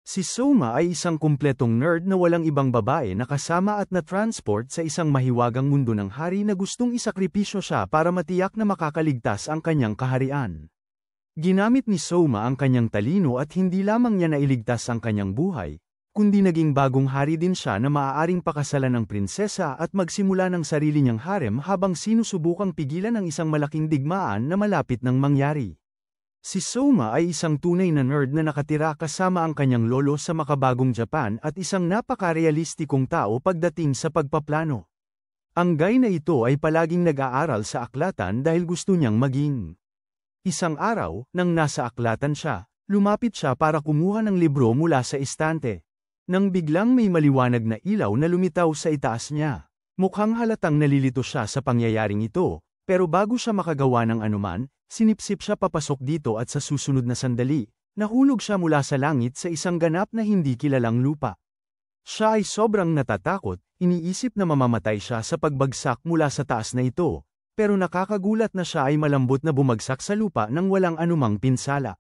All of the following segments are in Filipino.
Si Soma ay isang kumpletong nerd na walang ibang babae na kasama at na-transport sa isang mahiwagang mundo ng hari na gustong isakripisyo siya para matiyak na makakaligtas ang kanyang kaharian. Ginamit ni Soma ang kanyang talino at hindi lamang niya nailigtas ang kanyang buhay, kundi naging bagong hari din siya na maaaring pakasalan ng prinsesa at magsimula ng sarili niyang harem habang sinusubukang pigilan ang isang malaking digmaan na malapit nang mangyari. Si Soma ay isang tunay na nerd na nakatira kasama ang kanyang lolo sa makabagong Japan at isang napaka-realistikong tao pagdating sa pagpaplano. Ang guy na ito ay palaging nag-aaral sa aklatan dahil gusto niyang maging. Isang araw, nang nasa aklatan siya, lumapit siya para kumuha ng libro mula sa estante. Nang biglang may maliwanag na ilaw na lumitaw sa itaas niya. Mukhang halatang nalilito siya sa pangyayaring ito, pero bago siya makagawa ng anuman, sinipsip siya papasok dito at sa susunod na sandali, nahulog siya mula sa langit sa isang ganap na hindi kilalang lupa. Siya ay sobrang natatakot, iniisip na mamamatay siya sa pagbagsak mula sa taas na ito, pero nakakagulat na siya ay malambot na bumagsak sa lupa nang walang anumang pinsala.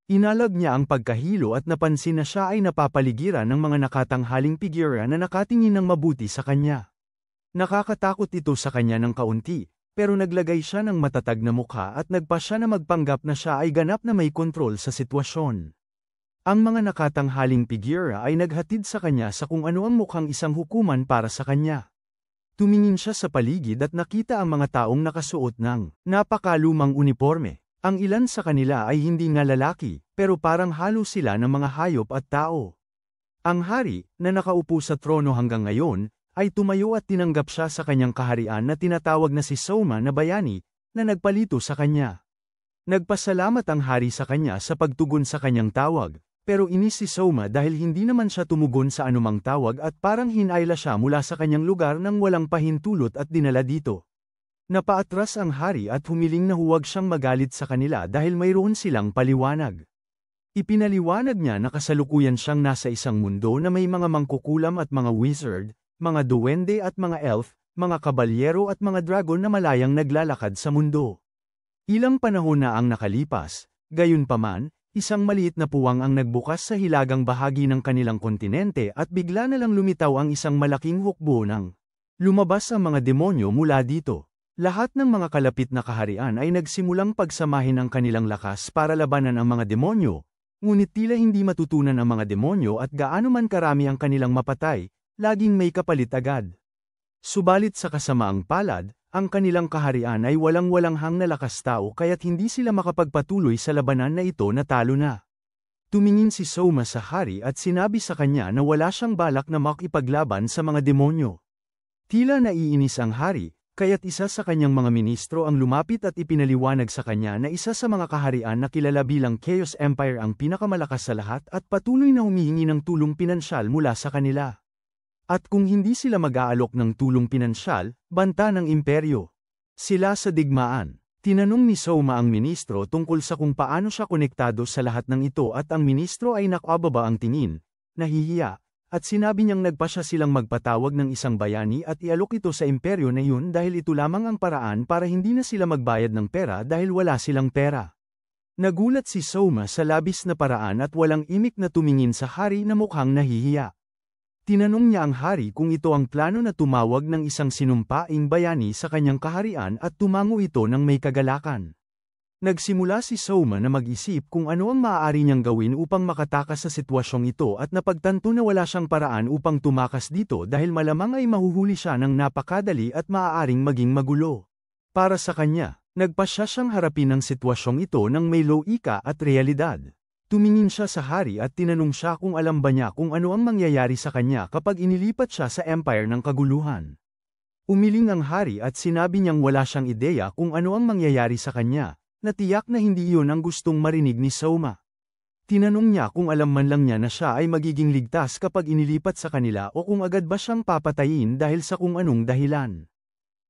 Inalag niya ang pagkahilo at napansin na siya ay napapaligiran ng mga nakatanghaling figura na nakatingin ng mabuti sa kanya. Nakakatakot ito sa kanya ng kaunti. Pero naglagay siya ng matatag na mukha at nagpa siya na magpanggap na siya ay ganap na may kontrol sa sitwasyon. Ang mga nakatanghaling figura ay naghatid sa kanya sa kung ano ang mukhang isang hukuman para sa kanya. Tumingin siya sa paligid at nakita ang mga taong nakasuot ng napakalumang uniforme. Ang ilan sa kanila ay hindi nga lalaki, pero parang halo sila ng mga hayop at tao. Ang hari, na nakaupo sa trono hanggang ngayon, ay tumayo at tinanggap siya sa kanyang kaharian na tinatawag na si Soma na bayani, na nagpalito sa kanya. Nagpasalamat ang hari sa kanya sa pagtugon sa kanyang tawag, pero inis si Soma dahil hindi naman siya tumugon sa anumang tawag at parang hinayla siya mula sa kanyang lugar nang walang pahintulot at dinala dito. Napaatras ang hari at humiling na huwag siyang magalit sa kanila dahil mayroon silang paliwanag. Ipinaliwanag niya na kasalukuyan siyang nasa isang mundo na may mga mangkukulam at mga wizard, mga duwende at mga elf, mga kabalyero at mga dragon na malayang naglalakad sa mundo. Ilang panahon na ang nakalipas, gayunpaman, isang maliit na puwang ang nagbukas sa hilagang bahagi ng kanilang kontinente at bigla na lang lumitaw ang isang malaking hukbo ng lumabas ang mga demonyo mula dito. Lahat ng mga kalapit na kaharian ay nagsimulang pagsamahin ang kanilang lakas para labanan ang mga demonyo, ngunit tila hindi matutunan ang mga demonyo at gaano man karami ang kanilang mapatay, laging may kapalit agad. Subalit sa kasamaang palad, ang kanilang kaharian ay walang-walanghang na lakas tao kaya't hindi sila makapagpatuloy sa labanan na ito na talo na. Tumingin si Soma sa hari at sinabi sa kanya na wala siyang balak na makipaglaban sa mga demonyo. Tila naiinis ang hari, kaya't isa sa kanyang mga ministro ang lumapit at ipinaliwanag sa kanya na isa sa mga kaharian na kilala bilang Chaos Empire ang pinakamalakas sa lahat at patuloy na humihingi ng tulong pinansyal mula sa kanila. At kung hindi sila mag-aalok ng tulong pinansyal, banta ng imperyo. Sila sa digmaan. Tinanong ni Soma ang ministro tungkol sa kung paano siya konektado sa lahat ng ito at ang ministro ay nakababa ang tingin, nahihiya, at sinabi niyang nagpa siya silang magpatawag ng isang bayani at ialok ito sa imperyo na yun dahil ito lamang ang paraan para hindi na sila magbayad ng pera dahil wala silang pera. Nagulat si Soma sa labis na paraan at walang imik na tumingin sa hari na mukhang nahihiya. Tinanong niya ang hari kung ito ang plano na tumawag ng isang sinumpaing bayani sa kanyang kaharian at tumango ito ng may kagalakan. Nagsimula si Soma na mag-isip kung ano ang maaari niyang gawin upang makatakas sa sitwasyong ito at napagtanto na wala siyang paraan upang tumakas dito dahil malamang ay mahuhuli siya ng napakadali at maaaring maging magulo. Para sa kanya, nagpasya siyang harapin ang sitwasyong ito ng may logika at realidad. Tumingin siya sa hari at tinanong siya kung alam ba niya kung ano ang mangyayari sa kanya kapag inilipat siya sa empire ng kaguluhan. Umiling ang hari at sinabi niyang wala siyang ideya kung ano ang mangyayari sa kanya, na tiyak na hindi iyon ang gustong marinig ni Soma. Tinanong niya kung alam man lang niya na siya ay magiging ligtas kapag inilipat sa kanila o kung agad ba siyang papatayin dahil sa kung anong dahilan.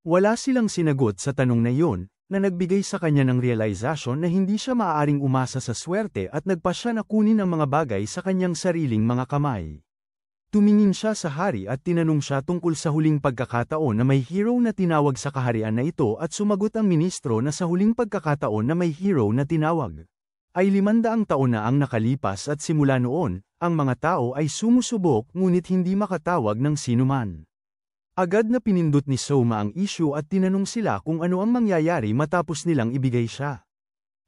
Wala silang sinagot sa tanong na iyon, na nagbigay sa kanya ng realization na hindi siya maaaring umasa sa swerte at nagpa siya na kunin ang mga bagay sa kanyang sariling mga kamay. Tumingin siya sa hari at tinanong siya tungkol sa huling pagkakataon na may hero na tinawag sa kaharian na ito at sumagot ang ministro na sa huling pagkakataon na may hero na tinawag. ay 500 taon na ang nakalipas at simula noon, ang mga tao ay sumusubok ngunit hindi makatawag ng sinuman. Agad na pinindot ni Soma ang issue at tinanong sila kung ano ang mangyayari matapos nilang ibigay siya.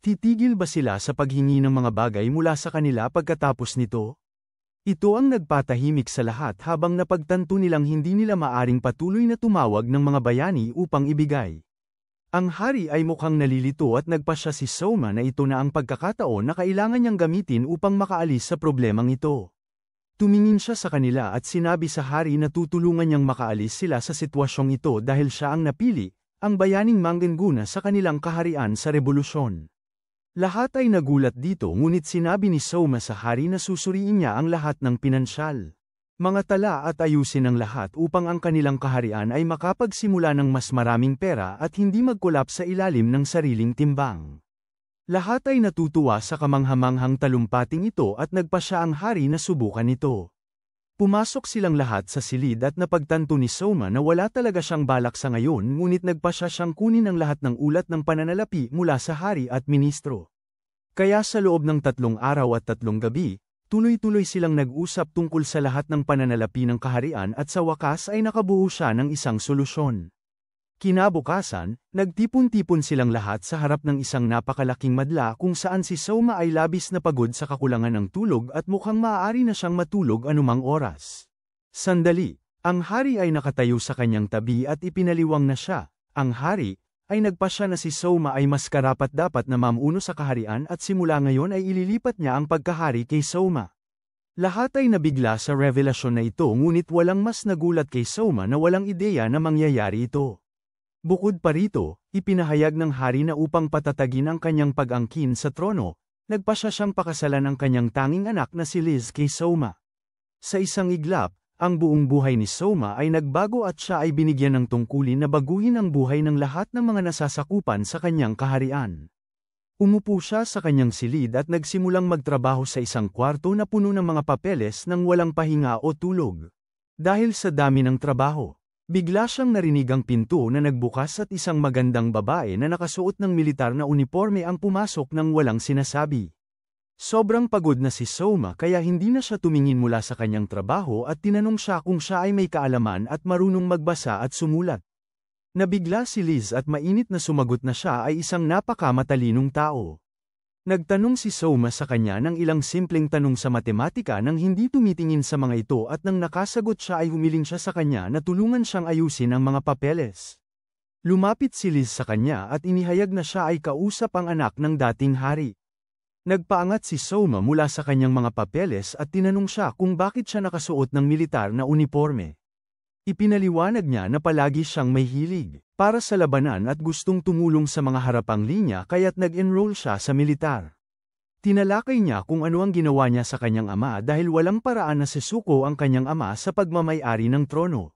Titigil ba sila sa paghingi ng mga bagay mula sa kanila pagkatapos nito? Ito ang nagpatahimik sa lahat habang napagtanto nilang hindi nila maaring patuloy na tumawag ng mga bayani upang ibigay. Ang hari ay mukhang nalilito at nagpasya si Soma na ito na ang pagkakataon na kailangan niyang gamitin upang makaalis sa problemang ito. Tumingin siya sa kanila at sinabi sa hari na tutulungan niyang makaalis sila sa sitwasyong ito dahil siya ang napili, ang bayaning mangguna sa kanilang kaharian sa rebolusyon. Lahat ay nagulat dito ngunit sinabi ni Soma sa hari na susuriin niya ang lahat ng pinansyal. Mga tala at ayusin ang lahat upang ang kanilang kaharian ay makapagsimula ng mas maraming pera at hindi magkolap sa ilalim ng sariling timbang. Lahat ay natutuwa sa kamanghamanghang talumpating ito at nagpasya ang hari na subukan ito. Pumasok silang lahat sa silid at napagtanto ni Soma na wala talaga siyang balak sa ngayon ngunit nagpasya siyang kunin ang lahat ng ulat ng pananalapi mula sa hari at ministro. Kaya sa loob ng 3 araw at 3 gabi, tuloy-tuloy silang nag-usap tungkol sa lahat ng pananalapi ng kaharian at sa wakas ay nakabuo siya ng isang solusyon. Kinabukasan, nagtipon-tipon silang lahat sa harap ng isang napakalaking madla kung saan si Soma ay labis na pagod sa kakulangan ng tulog at mukhang maaari na siyang matulog anumang oras. Sandali, ang hari ay nakatayo sa kanyang tabi at ipinaliwang na siya. Ang hari ay nagpasya na si Soma ay mas karapat-dapat na mamuno sa kaharian at simula ngayon ay ililipat niya ang pagkahari kay Soma. Lahat ay nabigla sa revelasyon na ito ngunit walang mas nagulat kay Soma na walang ideya na mangyayari ito. Bukod pa rito, ipinahayag ng hari na upang patatagin ang kanyang pag-angkin sa trono, nagpasya siyang pakasalan ang kanyang tanging anak na si Liz kay Soma. Sa isang iglap, ang buong buhay ni Soma ay nagbago at siya ay binigyan ng tungkulin na baguhin ang buhay ng lahat ng mga nasasakupan sa kanyang kaharian. Umupo siya sa kanyang silid at nagsimulang magtrabaho sa isang kwarto na puno ng mga papeles nang walang pahinga o tulog. Dahil sa dami ng trabaho, bigla siyang narinig ang pinto na nagbukas at isang magandang babae na nakasuot ng militar na uniforme ang pumasok nang walang sinasabi. Sobrang pagod na si Soma kaya hindi na siya tumingin mula sa kanyang trabaho at tinanong siya kung siya ay may kaalaman at marunong magbasa at sumulat. Nabigla si Liz at mainit na sumagot na siya ay isang napakamatalinong tao. Nagtanong si Soma sa kanya ng ilang simpleng tanong sa matematika nang hindi tumitingin sa mga ito at nang nakasagot siya ay humiling siya sa kanya na tulungan siyang ayusin ang mga papeles. Lumapit si Liz sa kanya at inihayag na siya ay kausap ang anak ng dating hari. Nagpaangat si Soma mula sa kanyang mga papeles at tinanong siya kung bakit siya nakasuot ng militar na uniforme. Ipinaliwanag niya na palagi siyang may hilig para sa labanan at gustong tumulong sa mga harapang linya kaya't nag-enroll siya sa militar. Tinalakay niya kung ano ang ginawa niya sa kanyang ama dahil walang paraan na sisuko ang kanyang ama sa pagmamay-ari ng trono.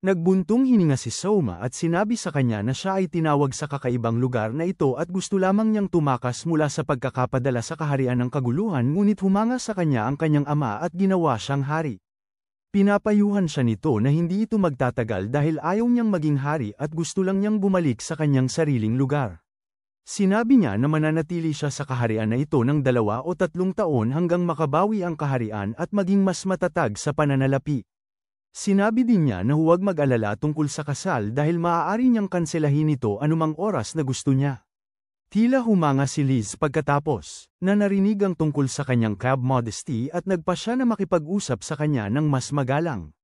Nagbuntong hininga si Soma at sinabi sa kanya na siya ay tinawag sa kakaibang lugar na ito at gusto lamang niyang tumakas mula sa pagkakapadala sa kaharian ng kaguluhan ngunit humanga sa kanya ang kanyang ama at ginawa siyang hari. Pinapayuhan siya nito na hindi ito magtatagal dahil ayaw niyang maging hari at gusto lang niyang bumalik sa kanyang sariling lugar. Sinabi niya na mananatili siya sa kaharian na ito ng 2 o 3 taon hanggang makabawi ang kaharian at maging mas matatag sa pananalapi. Sinabi din niya na huwag mag-alala tungkol sa kasal dahil maaari niyang kanselahin ito anumang oras na gusto niya. Tila humanga si Liz pagkatapos na narinig ang tungkol sa kanyang cab modesty at nagpa siya na makipag-usap sa kanya ng mas magalang.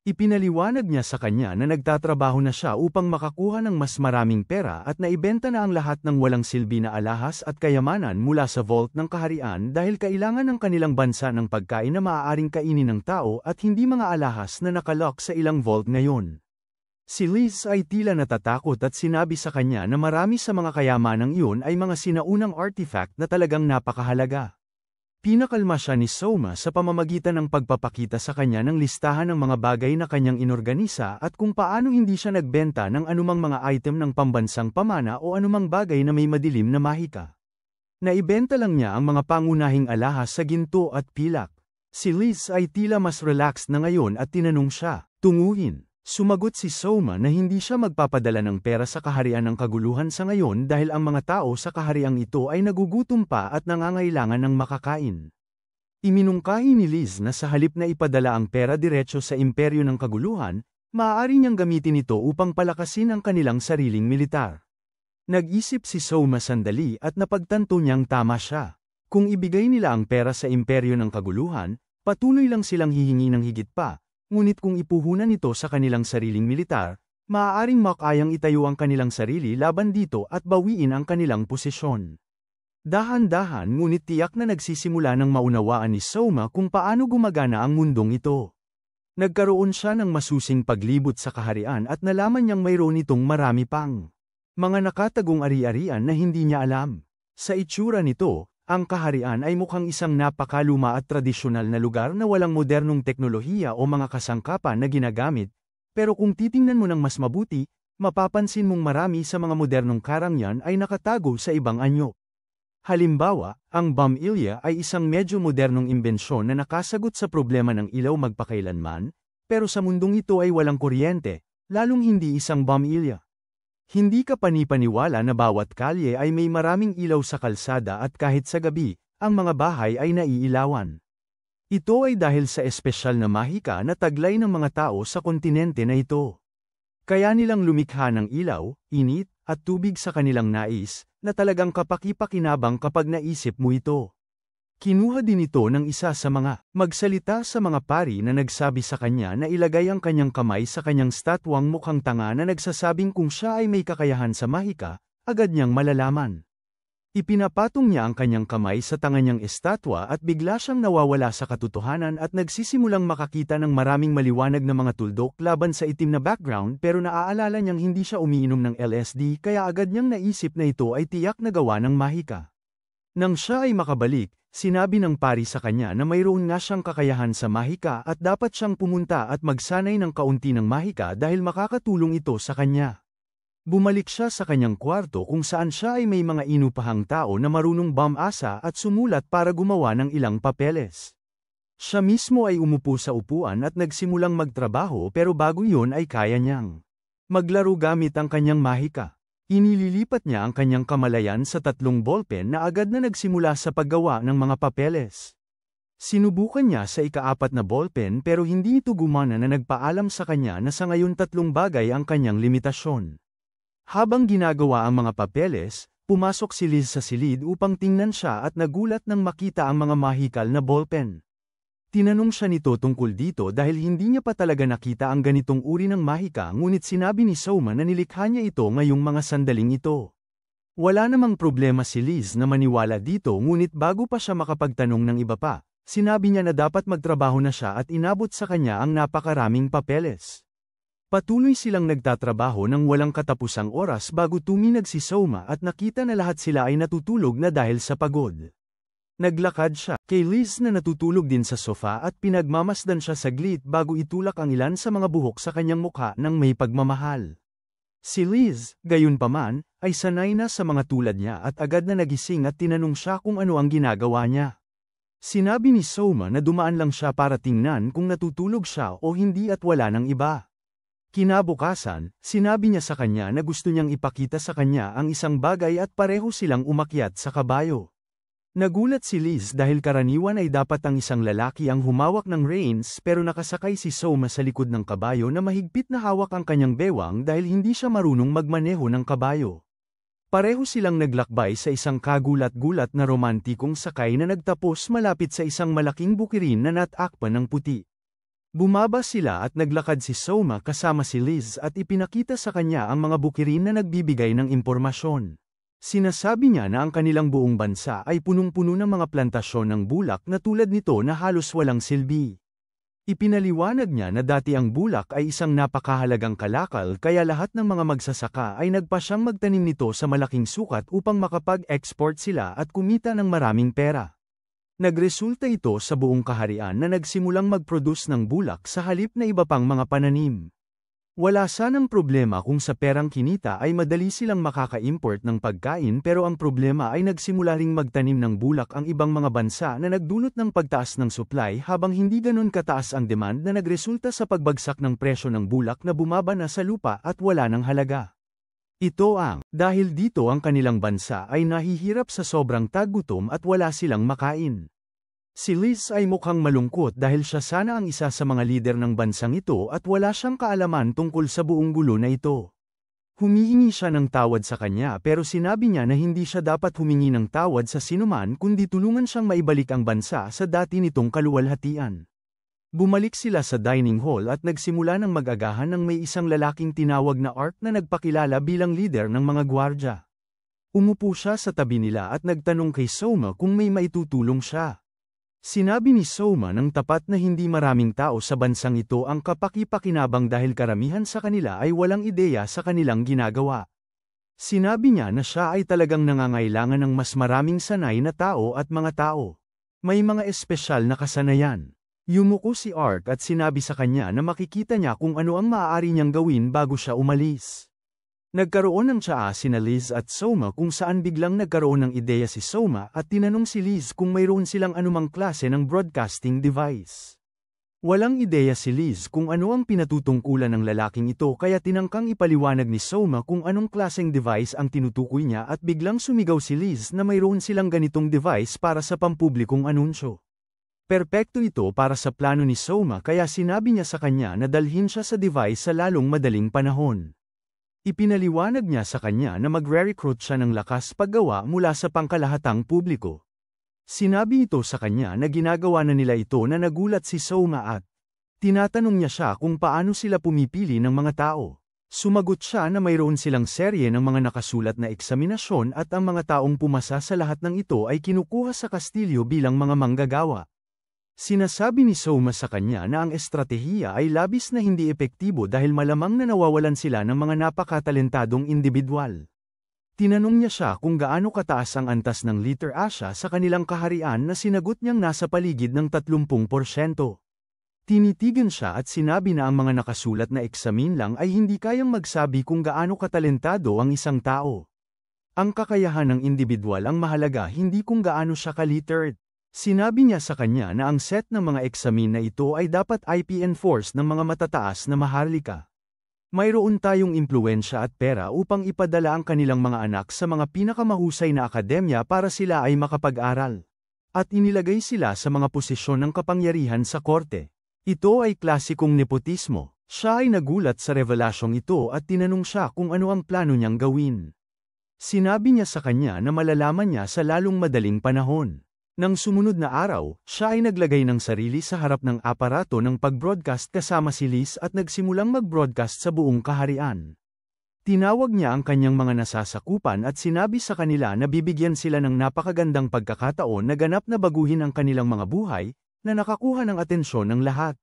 Ipinaliwanag niya sa kanya na nagtatrabaho na siya upang makakuha ng mas maraming pera at naibenta na ang lahat ng walang silbi na alahas at kayamanan mula sa vault ng kaharian dahil kailangan ng kanilang bansa ng pagkain na maaaring kainin ng tao at hindi mga alahas na nakalock sa ilang vault ngayon. Si Liz ay tila natatakot at sinabi sa kanya na marami sa mga kayamanang iyon ay mga sinaunang artifact na talagang napakahalaga. Pinakalma siya ni Soma sa pamamagitan ng pagpapakita sa kanya ng listahan ng mga bagay na kanyang inorganisa at kung paano hindi siya nagbenta ng anumang mga item ng pambansang pamana o anumang bagay na may madilim na mahika. Naibenta lang niya ang mga pangunahing alahas sa ginto at pilak. Si Liz ay tila mas relaxed na ngayon at tinanong siya, tunguhin, Sumagot si Soma na hindi siya magpapadala ng pera sa kaharian ng kaguluhan sa ngayon dahil ang mga tao sa kahariang ito ay nagugutom pa at nangangailangan ng makakain. Iminungkahi ni Liz na sa halip na ipadala ang pera diretso sa imperyo ng kaguluhan, maaari niyang gamitin ito upang palakasin ang kanilang sariling militar. Nag-isip si Soma sandali at napagtanto niyang tama siya. Kung ibigay nila ang pera sa imperyo ng kaguluhan, patuloy lang silang hihingi ng higit pa, ngunit kung ipuhunan ito sa kanilang sariling militar, maaaring makayang itayo ang kanilang sarili laban dito at bawiin ang kanilang posisyon. Dahan-dahan ngunit tiyak na nagsisimula ng maunawaan ni Soma kung paano gumagana ang mundong ito. Nagkaroon siya ng masusing paglibot sa kaharian at nalaman niyang mayroon itong marami pang mga nakatagong ari-arian na hindi niya alam. Sa itsura nito, ang kaharian ay mukhang isang napakaluma at tradisyonal na lugar na walang modernong teknolohiya o mga kasangkapan na ginagamit, pero kung titingnan mo ng mas mabuti, mapapansin mong marami sa mga modernong karangyan ay nakatago sa ibang anyo. Halimbawa, ang bombilya ay isang medyo modernong imbensyon na nakasagot sa problema ng ilaw magpakailanman, pero sa mundong ito ay walang kuryente, lalong hindi isang bombilya. Hindi ka panipaniwala na bawat kalye ay may maraming ilaw sa kalsada at kahit sa gabi, ang mga bahay ay naiilawan. Ito ay dahil sa espesyal na mahika na taglay ng mga tao sa kontinente na ito. Kaya nilang lumikha ng ilaw, init, at tubig sa kanilang nais, na talagang kapaki-pakinabang kapag naisip mo ito. Kinuha din ito ng isa sa mga magsalita sa mga pari na nagsabi sa kanya na ilagay ang kanyang kamay sa kanyang statwang mukhang tanga na nagsasabing kung siya ay may kakayahan sa mahika, agad niyang malalaman. Ipinapatong niya ang kanyang kamay sa tanga niyang estatwa at bigla siyang nawawala sa katotohanan at nagsisimulang makakita ng maraming maliwanag na mga tuldok laban sa itim na background pero naaalala niyang hindi siya umiinom ng LSD kaya agad niyang naisip na ito ay tiyak na gawa ng mahika. Nang siya ay makabalik, sinabi ng pari sa kanya na mayroon nga siyang kakayahan sa mahika at dapat siyang pumunta at magsanay ng kaunti ng mahika dahil makakatulong ito sa kanya. Bumalik siya sa kanyang kwarto kung saan siya ay may mga inupahang tao na marunong bumasa at sumulat para gumawa ng ilang papeles. Siya mismo ay umupo sa upuan at nagsimulang magtrabaho pero bago yun ay kaya niyang maglaro gamit ang kanyang mahika. Inililipat niya ang kanyang kamalayan sa 3 ballpen na agad na nagsimula sa paggawa ng mga papeles. Sinubukan niya sa ika-4 na ballpen pero hindi ito gumana na nagpaalam sa kanya na sa ngayon 3 bagay ang kanyang limitasyon. Habang ginagawa ang mga papeles, pumasok si Liz sa silid upang tingnan siya at nagulat nang makita ang mga mahikal na ballpen. Tinanong siya nito tungkol dito dahil hindi niya pa talaga nakita ang ganitong uri ng mahika ngunit sinabi ni Soma na nilikha niya ito ngayong mga sandaling ito. Wala namang problema si Liz na maniwala dito ngunit bago pa siya makapagtanong ng iba pa, sinabi niya na dapat magtrabaho na siya at inabot sa kanya ang napakaraming papeles. Patuloy silang nagtatrabaho ng walang katapusang oras bago tuminag si Soma at nakita na lahat sila ay natutulog na dahil sa pagod. Naglakad siya kay Liz na natutulog din sa sofa at pinagmamasdan siya saglit bago itulak ang ilan sa mga buhok sa kanyang mukha ng may pagmamahal. Si Liz, gayunpaman, ay sanay na sa mga tulad niya at agad na nagising at tinanong siya kung ano ang ginagawa niya. Sinabi ni Soma na dumaan lang siya para tingnan kung natutulog siya o hindi at wala ng iba. Kinabukasan, sinabi niya sa kanya na gusto niyang ipakita sa kanya ang isang bagay at pareho silang umakyat sa kabayo. Nagulat si Liz dahil karaniwan ay dapat ang isang lalaki ang humawak ng reins pero nakasakay si Soma sa likod ng kabayo na mahigpit na hawak ang kanyang bewang dahil hindi siya marunong magmaneho ng kabayo. Pareho silang naglakbay sa isang kagulat-gulat na romantikong sakay na nagtapos malapit sa isang malaking bukirin na natakpan ng puti. Bumaba sila at naglakad si Soma kasama si Liz at ipinakita sa kanya ang mga bukirin na nagbibigay ng impormasyon. Sinasabi niya na ang kanilang buong bansa ay punong-puno ng mga plantasyon ng bulak na tulad nito na halos walang silbi. Ipinaliwanag niya na dati ang bulak ay isang napakahalagang kalakal kaya lahat ng mga magsasaka ay nagpasyang magtanim nito sa malaking sukat upang makapag-export sila at kumita ng maraming pera. Nagresulta ito sa buong kaharian na nagsimulang mag-produce ng bulak sa halip na iba pang mga pananim. Wala sanang problema kung sa perang kinita ay madali silang makaka-import ng pagkain pero ang problema ay nagsimula ring magtanim ng bulak ang ibang mga bansa na nagdulot ng pagtaas ng supply habang hindi ganon kataas ang demand na nagresulta sa pagbagsak ng presyo ng bulak na bumaba na sa lupa at wala ng halaga. Ito ang dahil dito ang kanilang bansa ay nahihirap sa sobrang tagutom at wala silang makain. Si Liz ay mukhang malungkot dahil siya sana ang isa sa mga lider ng bansang ito at wala siyang kaalaman tungkol sa buong gulo na ito. Humihingi siya ng tawad sa kanya pero sinabi niya na hindi siya dapat humingi ng tawad sa sinuman kundi tulungan siyang maibalik ang bansa sa dati nitong kaluwalhatian. Bumalik sila sa dining hall at nagsimula ng mag-agahan ng may isang lalaking tinawag na Art na nagpakilala bilang lider ng mga gwardya. Umupo siya sa tabi nila at nagtanong kay Soma kung may maitutulong siya. Sinabi ni Soma ng tapat na hindi maraming tao sa bansang ito ang kapaki-pakinabang dahil karamihan sa kanila ay walang ideya sa kanilang ginagawa. Sinabi niya na siya ay talagang nangangailangan ng mas maraming sanay na tao at mga tao. May mga espesyal na kasanayan. Yumuko si Ark at sinabi sa kanya na makikita niya kung ano ang maaari niyang gawin bago siya umalis. Nagkaroon ng tsaa sina Liz at Soma kung saan biglang nagkaroon ng ideya si Soma at tinanong si Liz kung mayroon silang anumang klase ng broadcasting device. Walang ideya si Liz kung ano ang pinatutungkulan ng lalaking ito kaya tinangkang ipaliwanag ni Soma kung anong klaseng device ang tinutukoy niya at biglang sumigaw si Liz na mayroon silang ganitong device para sa pampublikong anunsyo. Perpekto ito para sa plano ni Soma kaya sinabi niya sa kanya na dalhin siya sa device sa lalong madaling panahon. Ipinaliwanag niya sa kanya na magre-recruit siya ng lakas paggawa mula sa pangkalahatang publiko. Sinabi ito sa kanya na ginagawa na nila ito na nagulat si Soma at tinatanong niya siya kung paano sila pumipili ng mga tao. Sumagot siya na mayroon silang serye ng mga nakasulat na eksaminasyon at ang mga taong pumasa sa lahat ng ito ay kinukuha sa kastilyo bilang mga manggagawa. Sinasabi ni Soma sa kanya na ang estratehiya ay labis na hindi epektibo dahil malamang na nawawalan sila ng mga napakatalentadong individual. Tinanong niya siya kung gaano kataas ang antas ng Little Asia sa kanilang kaharian na sinagot niyang nasa paligid ng 30%. Tinitigan siya at sinabi na ang mga nakasulat na eksamin lang ay hindi kayang magsabi kung gaano katalentado ang isang tao. Ang kakayahan ng individual ang mahalaga hindi kung gaano siya ka-literate. Sinabi niya sa kanya na ang set ng mga eksamin na ito ay dapat IP-enforce ng mga matataas na maharlika. Mayroon tayong impluwensya at pera upang ipadala ang kanilang mga anak sa mga pinakamahusay na akademya para sila ay makapag-aral. At inilagay sila sa mga posisyon ng kapangyarihan sa korte. Ito ay klasikong nepotismo. Siya ay nagulat sa revelasyong ito at tinanong siya kung ano ang plano niyang gawin. Sinabi niya sa kanya na malalaman niya sa lalong madaling panahon. Nang sumunod na araw, siya ay naglagay ng sarili sa harap ng aparato ng pag-broadcast kasama si Liz at nagsimulang mag-broadcast sa buong kaharian. Tinawag niya ang kanyang mga nasasakupan at sinabi sa kanila na bibigyan sila ng napakagandang pagkakataon na ganap na baguhin ang kanilang mga buhay, na nakakuha ng atensyon ng lahat.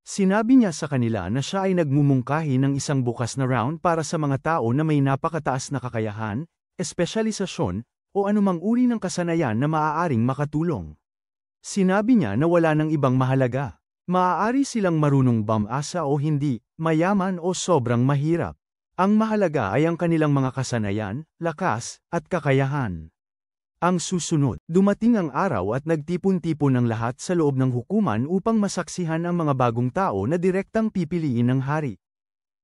Sinabi niya sa kanila na siya ay nagmumungkahi ng isang bukas na round para sa mga tao na may napakataas na kakayahan, espesyalisasyon, o anumang uri ng kasanayan na maaaring makatulong. Sinabi niya na wala nang ibang mahalaga. Maaari silang marunong bumasa o hindi, mayaman o sobrang mahirap. Ang mahalaga ay ang kanilang mga kasanayan, lakas, at kakayahan. Ang susunod, dumating ang araw at nagtipon-tipon ang lahat sa loob ng hukuman upang masaksihan ang mga bagong tao na direktang pipiliin ng hari.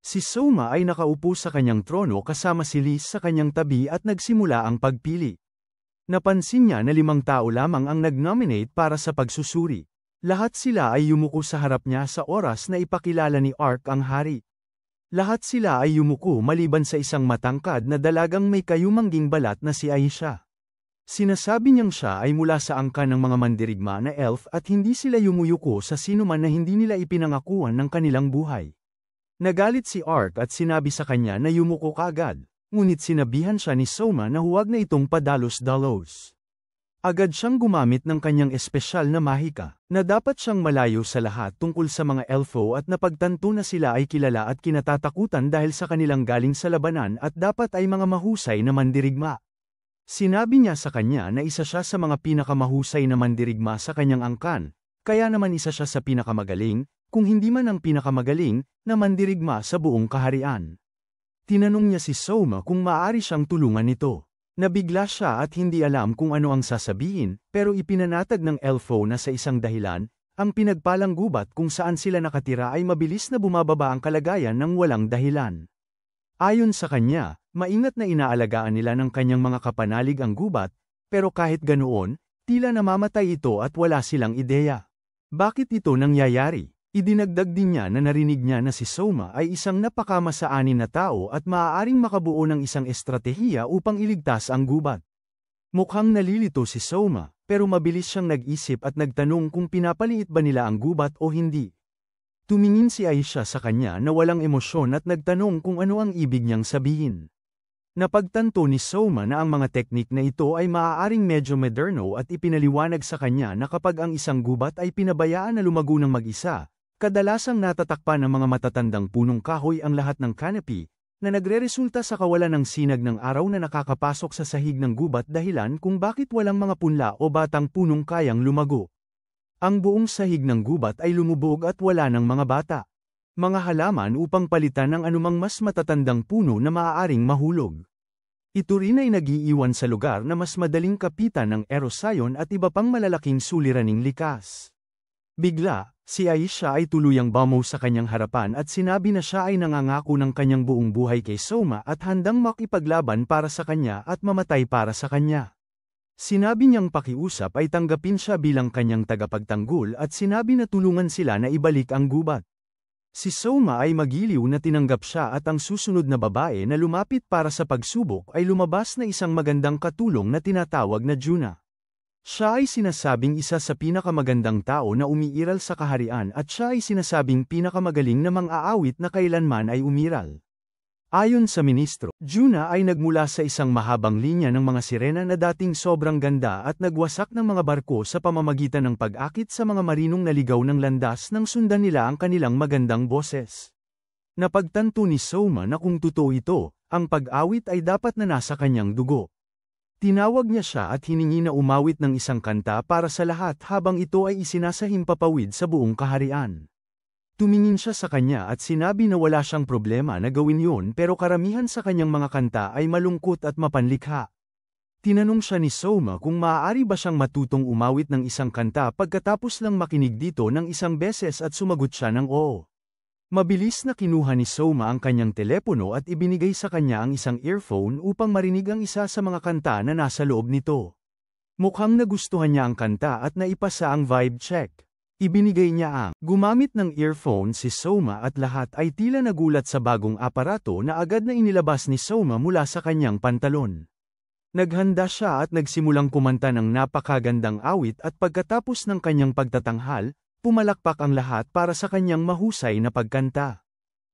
Si Soma ay nakaupo sa kanyang trono kasama si Liz sa kanyang tabi at nagsimula ang pagpili. Napansin niya na 5 tao lamang ang nag-nominate para sa pagsusuri. Lahat sila ay yumuko sa harap niya sa oras na ipakilala ni Ark ang hari. Lahat sila ay yumuko maliban sa isang matangkad na dalagang may kayumangging balat na si Aisha. Sinasabi niyang siya ay mula sa angkan ng mga mandirigma na elf at hindi sila yumuyuko sa sinuman na hindi nila ipinangakuan ng kanilang buhay. Nagalit si Ark at sinabi sa kanya na yumuko kaagad, ngunit sinabihan siya ni Soma na huwag na itong padalos-dalos. Agad siyang gumamit ng kanyang espesyal na mahika, na dapat siyang malayo sa lahat tungkol sa mga elfo at napagtanto na sila ay kilala at kinatatakutan dahil sa kanilang galing sa labanan at dapat ay mga mahusay na mandirigma. Sinabi niya sa kanya na isa siya sa mga pinakamahusay na mandirigma sa kanyang angkan, kaya naman isa siya sa pinakamagaling, kung hindi man ang pinakamagaling, na mandirigma sa buong kaharian. Tinanong niya si Soma kung maaari siyang tulungan nito. Nabigla siya at hindi alam kung ano ang sasabihin, pero ipinanatag ng elfo na sa isang dahilan, ang pinagpalang gubat kung saan sila nakatira ay mabilis na bumababa ang kalagayan ng walang dahilan. Ayon sa kanya, maingat na inaalagaan nila ng kanyang mga kapanalig ang gubat, pero kahit ganoon, tila namamatay ito at wala silang ideya. Bakit ito nangyayari? Idinagdag din niya na narinig niya na si Soma ay isang napakamasaanin na tao at maaaring makabuo ng isang estratehiya upang iligtas ang gubat. Mukhang nalilito si Soma, pero mabilis siyang nag-isip at nagtanong kung pinapaliit ba nila ang gubat o hindi. Tumingin si Aisha sa kanya na walang emosyon at nagtanong kung ano ang ibig niyang sabihin. Napagtanto ni Soma na ang mga teknik na ito ay maaaring medyo moderno at ipinaliwanag sa kanya na kapag ang isang gubat ay pinabayaan na lumago ng mag-isa, kadalasang natatakpan ng mga matatandang punong kahoy ang lahat ng canopy, na nagreresulta sa kawalan ng sinag ng araw na nakakapasok sa sahig ng gubat dahilan kung bakit walang mga punla o batang punong kayang lumago. Ang buong sahig ng gubat ay lumubog at wala ng mga bata. Mga halaman upang palitan ng anumang mas matatandang puno na maaaring mahulog. Ito rin ay nag-iiwan sa lugar na mas madaling kapitan ng erosayon at iba pang malalaking suliraning likas. Bigla, si Aisha ay tuluyang bumaw sa kanyang harapan at sinabi na siya ay nangangako ng kanyang buong buhay kay Soma at handang makipaglaban para sa kanya at mamatay para sa kanya. Sinabi niyang pakiusap ay tanggapin siya bilang kanyang tagapagtanggol at sinabi na tulungan sila na ibalik ang gubat. Si Soma ay magiliw na tinanggap siya at ang susunod na babae na lumapit para sa pagsubok ay lumabas na isang magandang katulong na tinatawag na Juna. Siya ay sinasabing isa sa pinakamagandang tao na umiiral sa kaharian at siya ay sinasabing pinakamagaling na mang-aawit na kailanman ay umiral. Ayon sa ministro, Juna ay nagmula sa isang mahabang linya ng mga sirena na dating sobrang ganda at nagwasak ng mga barko sa pamamagitan ng pag-akit sa mga marinong naligaw ng landas nang sundan nila ang kanilang magandang boses. Napagtanto ni Soma na kung totoo ito, ang pag-awit ay dapat na nasa kanyang dugo. Tinawag niya siya at hiningi na umawit ng isang kanta para sa lahat habang ito ay isinasahimpapawid sa buong kaharian. Tumingin siya sa kanya at sinabi na wala siyang problema na gawin yun pero karamihan sa kanyang mga kanta ay malungkot at mapanlikha. Tinanong siya ni Soma kung maaari ba siyang matutong umawit ng isang kanta pagkatapos lang makinig dito ng isang beses at sumagot siya ng oo. Mabilis na kinuha ni Soma ang kanyang telepono at ibinigay sa kanya ang isang earphone upang marinig ang isa sa mga kanta na nasa loob nito. Mukhang nagustuhan niya ang kanta at naipasa ang vibe check. Ibinigay niya ang gumamit ng earphone si Soma at lahat ay tila nagulat sa bagong aparato na agad na inilabas ni Soma mula sa kanyang pantalon. Naghanda siya at nagsimulang kumanta ng napakagandang awit at pagkatapos ng kanyang pagtatanghal, pumalakpak ang lahat para sa kanyang mahusay na pagkanta.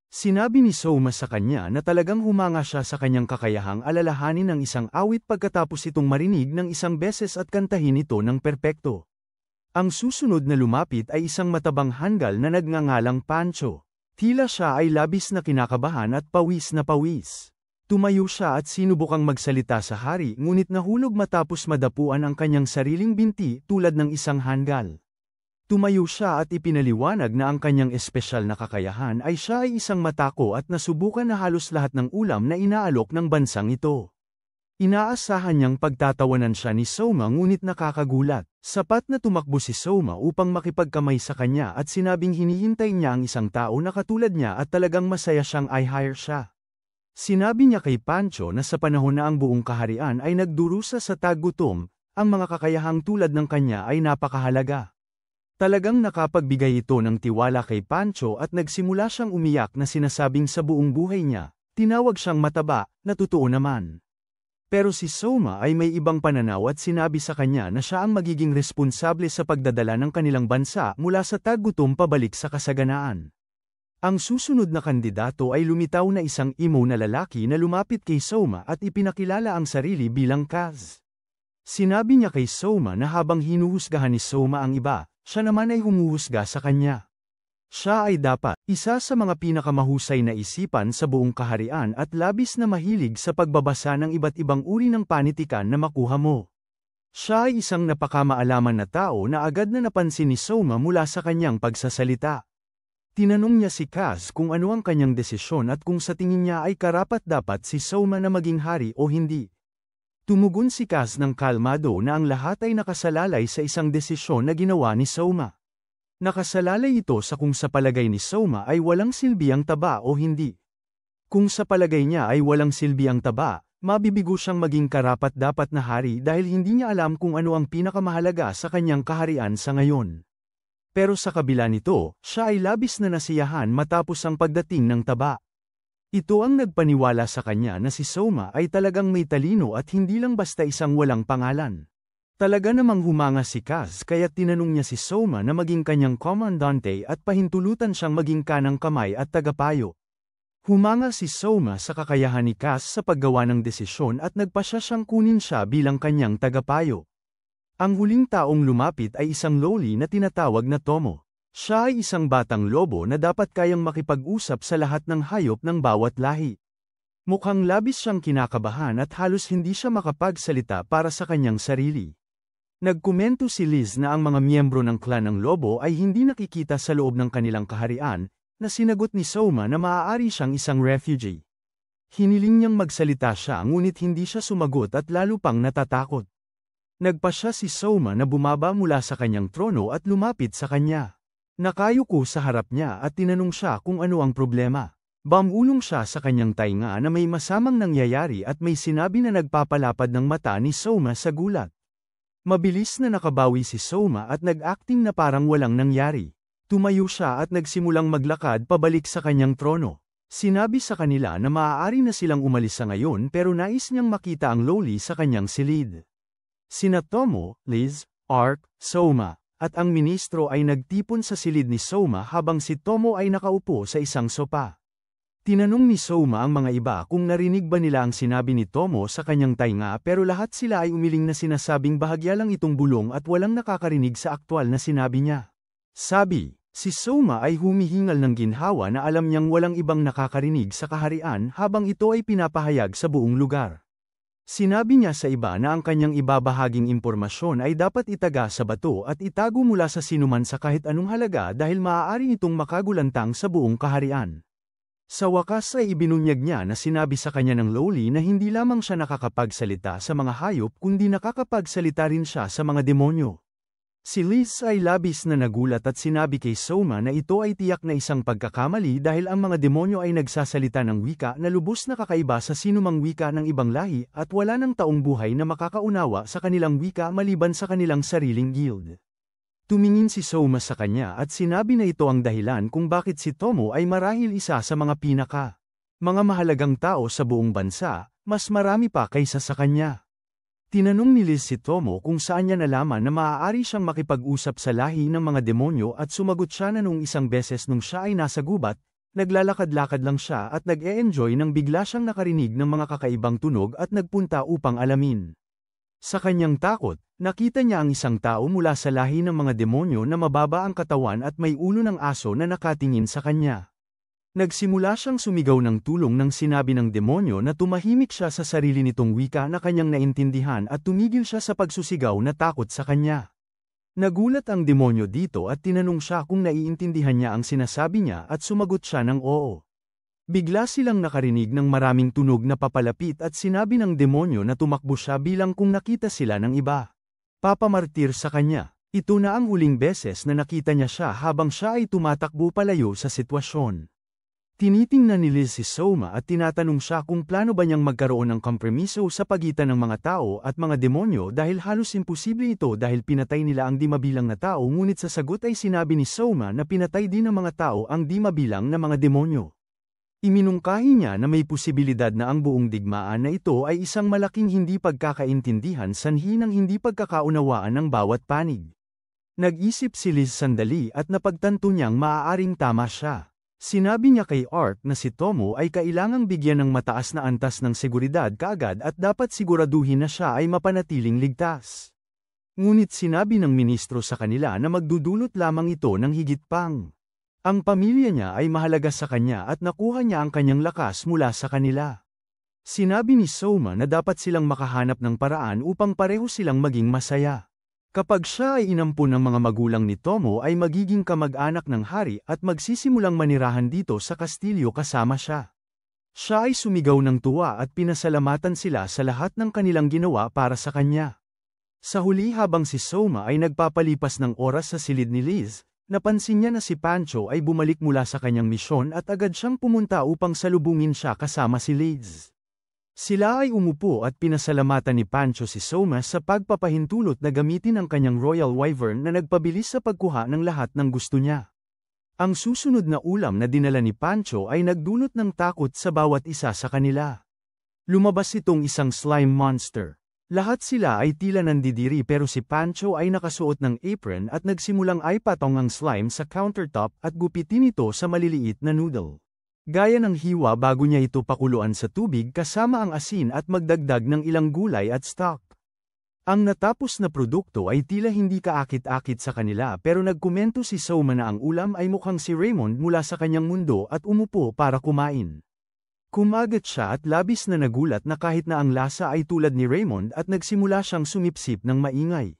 Sinabi ni Soma sa kanya na talagang humanga siya sa kanyang kakayahang alalahanin ng isang awit pagkatapos itong marinig ng isang beses at kantahin ito ng perpekto. Ang susunod na lumapit ay isang matabang hanggal na nagngangalang Pancho. Tila siya ay labis na kinakabahan at pawis na pawis. Tumayo siya at sinubukang magsalita sa hari ngunit nahulog matapos madapuan ang kanyang sariling binti tulad ng isang hanggal. Tumayo siya at ipinaliwanag na ang kanyang espesyal na kakayahan ay siya ay isang matako at nasubukan na halos lahat ng ulam na inaalok ng bansang ito. Inaasahan niyang pagtatawanan siya ni Soma ngunit nakakagulat. Sapat na tumakbo si Soma upang makipagkamay sa kanya at sinabing hinihintay niya ang isang tao na katulad niya at talagang masaya siyang i-hire siya. Sinabi niya kay Pancho na sa panahon na ang buong kaharian ay nagdurusa sa taggutom, ang mga kakayahang tulad ng kanya ay napakahalaga. Talagang nakapagbigay ito ng tiwala kay Pancho at nagsimula siyang umiyak na sinasabing sa buong buhay niya, tinawag siyang mataba, na totoo naman. Pero si Soma ay may ibang pananaw at sinabi sa kanya na siya ang magiging responsable sa pagdadala ng kanilang bansa mula sa taggutom pabalik sa kasaganaan. Ang susunod na kandidato ay lumitaw na isang emo na lalaki na lumapit kay Soma at ipinakilala ang sarili bilang Kaz. Sinabi niya kay Soma na habang hinuhusgahan ni Soma ang iba, siya naman ay humuhusga sa kanya. Siya ay dapat isa sa mga pinakamahusay na isipan sa buong kaharian at labis na mahilig sa pagbabasa ng iba't ibang uri ng panitikan na makuha mo. Siya ay isang napakamaalaman na tao na agad na napansin ni Soma mula sa kanyang pagsasalita. Tinanong niya si Kaz kung ano ang kanyang desisyon at kung sa tingin niya ay karapat-dapat si Soma na maging hari o hindi. Tumugon si Kaz ng kalmado na ang lahat ay nakasalalay sa isang desisyon na ginawa ni Soma. Nakasalalay ito sa kung sa palagay ni Soma ay walang silbi ang taba o hindi. Kung sa palagay niya ay walang silbi ang taba, mabibigo siyang maging karapat-dapat na hari dahil hindi niya alam kung ano ang pinakamahalaga sa kanyang kaharian sa ngayon. Pero sa kabila nito, siya ay labis na nasiyahan matapos ang pagdating ng taba. Ito ang nagpaniwala sa kanya na si Soma ay talagang may talino at hindi lang basta isang walang pangalan. Talaga namang humanga si Kaz kaya tinanong niya si Soma na maging kanyang komandante at pahintulutan siyang maging kanang kamay at tagapayo. Humanga si Soma sa kakayahan ni Kaz sa paggawa ng desisyon at nagpasya siyang kunin siya bilang kanyang tagapayo. Ang huling taong lumapit ay isang loli na tinatawag na Tomo. Siya ay isang batang lobo na dapat kayang makipag-usap sa lahat ng hayop ng bawat lahi. Mukhang labis siyang kinakabahan at halos hindi siya makapagsalita para sa kanyang sarili. Nagkomento si Liz na ang mga miyembro ng klan ng lobo ay hindi nakikita sa loob ng kanilang kaharian, na sinagot ni Soma na maaari siyang isang refugee. Hiniling niyang magsalita siya ngunit hindi siya sumagot at lalo pang natatakot. Nagpasya si Soma na bumaba mula sa kanyang trono at lumapit sa kanya. Nakayuko sa harap niya at tinanong siya kung ano ang problema. Bumulong siya sa kanyang tainga na may masamang nangyayari at may sinabi na nagpapalapad ng mata ni Soma sa gulat. Mabilis na nakabawi si Soma at nag-acting na parang walang nangyari. Tumayo siya at nagsimulang maglakad pabalik sa kanyang trono. Sinabi sa kanila na maaari na silang umalis sa ngayon pero nais niyang makita ang loli sa kanyang silid. Sina Tomo, Liz, Ark, Soma, at ang ministro ay nagtipon sa silid ni Soma habang si Tomo ay nakaupo sa isang sopa. Tinanong ni Soma ang mga iba kung narinig ba nila ang sinabi ni Tomo sa kanyang tainga pero lahat sila ay umiling na sinasabing bahagya lang itong bulong at walang nakakarinig sa aktwal na sinabi niya. Sabi, si Soma ay humihingal ng ginhawa na alam niyang walang ibang nakakarinig sa kaharian habang ito ay pinapahayag sa buong lugar. Sinabi niya sa iba na ang kanyang ibabahaging impormasyon ay dapat itaga sa bato at itago mula sa sinuman sa kahit anong halaga dahil maaari itong makagulantang sa buong kaharian. Sa wakas ay ibinunyag niya na sinabi sa kanya ng loli na hindi lamang siya nakakapagsalita sa mga hayop kundi nakakapagsalita rin siya sa mga demonyo. Si Liz ay labis na nagulat at sinabi kay Soma na ito ay tiyak na isang pagkakamali dahil ang mga demonyo ay nagsasalita ng wika na lubos na kakaiba sa sinumang wika ng ibang lahi at wala ng taong buhay na makakaunawa sa kanilang wika maliban sa kanilang sariling guild. Tumingin si Soma sa kanya at sinabi na ito ang dahilan kung bakit si Tomo ay marahil isa sa mga mga mahalagang tao sa buong bansa, mas marami pa kaysa sa kanya. Tinanong ni Liz si Tomo kung saan niya nalaman na maaari siyang makipag-usap sa lahi ng mga demonyo at sumagot siya na nung isang beses nung siya ay nasa gubat, naglalakad-lakad lang siya at nag-e-enjoy nang bigla siyang nakarinig ng mga kakaibang tunog at nagpunta upang alamin. Sa kanyang takot, nakita niya ang isang tao mula sa lahi ng mga demonyo na mababa ang katawan at may ulo ng aso na nakatingin sa kanya. Nagsimula siyang sumigaw ng tulong nang sinabi ng demonyo na tumahimik siya sa sarili nitong wika na kanyang naintindihan at tumigil siya sa pagsusigaw na takot sa kanya. Nagulat ang demonyo dito at tinanong siya kung naiintindihan niya ang sinasabi niya at sumagot siya ng oo. Bigla silang nakarinig ng maraming tunog na papalapit at sinabi ng demonyo na tumakbo siya bilang kung nakita sila ng iba. Papamartir sa kanya. Ito na ang huling beses na nakita niya siya habang siya ay tumatakbo palayo sa sitwasyon. Tinitingnan ni Liz si Soma at tinatanong siya kung plano ba niyang magkaroon ng kompromiso sa pagitan ng mga tao at mga demonyo dahil halos imposible ito dahil pinatay nila ang di mabilang na tao ngunit sa sagot ay sinabi ni Soma na pinatay din ng mga tao ang di mabilang na mga demonyo. Iminungkahi niya na may posibilidad na ang buong digmaan na ito ay isang malaking hindi pagkakaintindihan sanhi ng hindi pagkakaunawaan ng bawat panig. Nag-isip si Liz sandali at napagtanto niyang maaaring tama siya. Sinabi niya kay Ark na si Tomo ay kailangang bigyan ng mataas na antas ng seguridad kaagad at dapat siguraduhin na siya ay mapanatiling ligtas. Ngunit sinabi ng ministro sa kanila na magdudulot lamang ito ng higit pang. Ang pamilya niya ay mahalaga sa kanya at nakuha niya ang kanyang lakas mula sa kanila. Sinabi ni Soma na dapat silang makahanap ng paraan upang pareho silang maging masaya. Kapag siya ay inampun ng mga magulang ni Tomo ay magiging kamag-anak ng hari at magsisimulang manirahan dito sa kastilyo kasama siya. Siya ay sumigaw ng tuwa at pinasalamatan sila sa lahat ng kanilang ginawa para sa kanya. Sa huli habang si Soma ay nagpapalipas ng oras sa silid ni Liz, napansin niya na si Pancho ay bumalik mula sa kanyang misyon at agad siyang pumunta upang salubungin siya kasama si Liz. Sila ay umupo at pinasalamatan ni Pancho si Soma sa pagpapahintulot na gamitin ang kanyang Royal Wyvern na nagpabilis sa pagkuha ng lahat ng gusto niya. Ang susunod na ulam na dinala ni Pancho ay nagdulot ng takot sa bawat isa sa kanila. Lumabas itong isang slime monster. Lahat sila ay tila nandidiri pero si Pancho ay nakasuot ng apron at nagsimulang ipatong ang slime sa countertop at gupitin ito sa maliliit na noodle. Gaya ng hiwa bago niya ito pakuluan sa tubig kasama ang asin at magdagdag ng ilang gulay at stock. Ang natapos na produkto ay tila hindi kaakit-akit sa kanila pero nagkomento si Soma na ang ulam ay mukhang si Raymond mula sa kanyang mundo at umupo para kumain. Kumagat siya at labis na nagulat na kahit na ang lasa ay tulad ni Raymond at nagsimula siyang sumipsip ng maingay.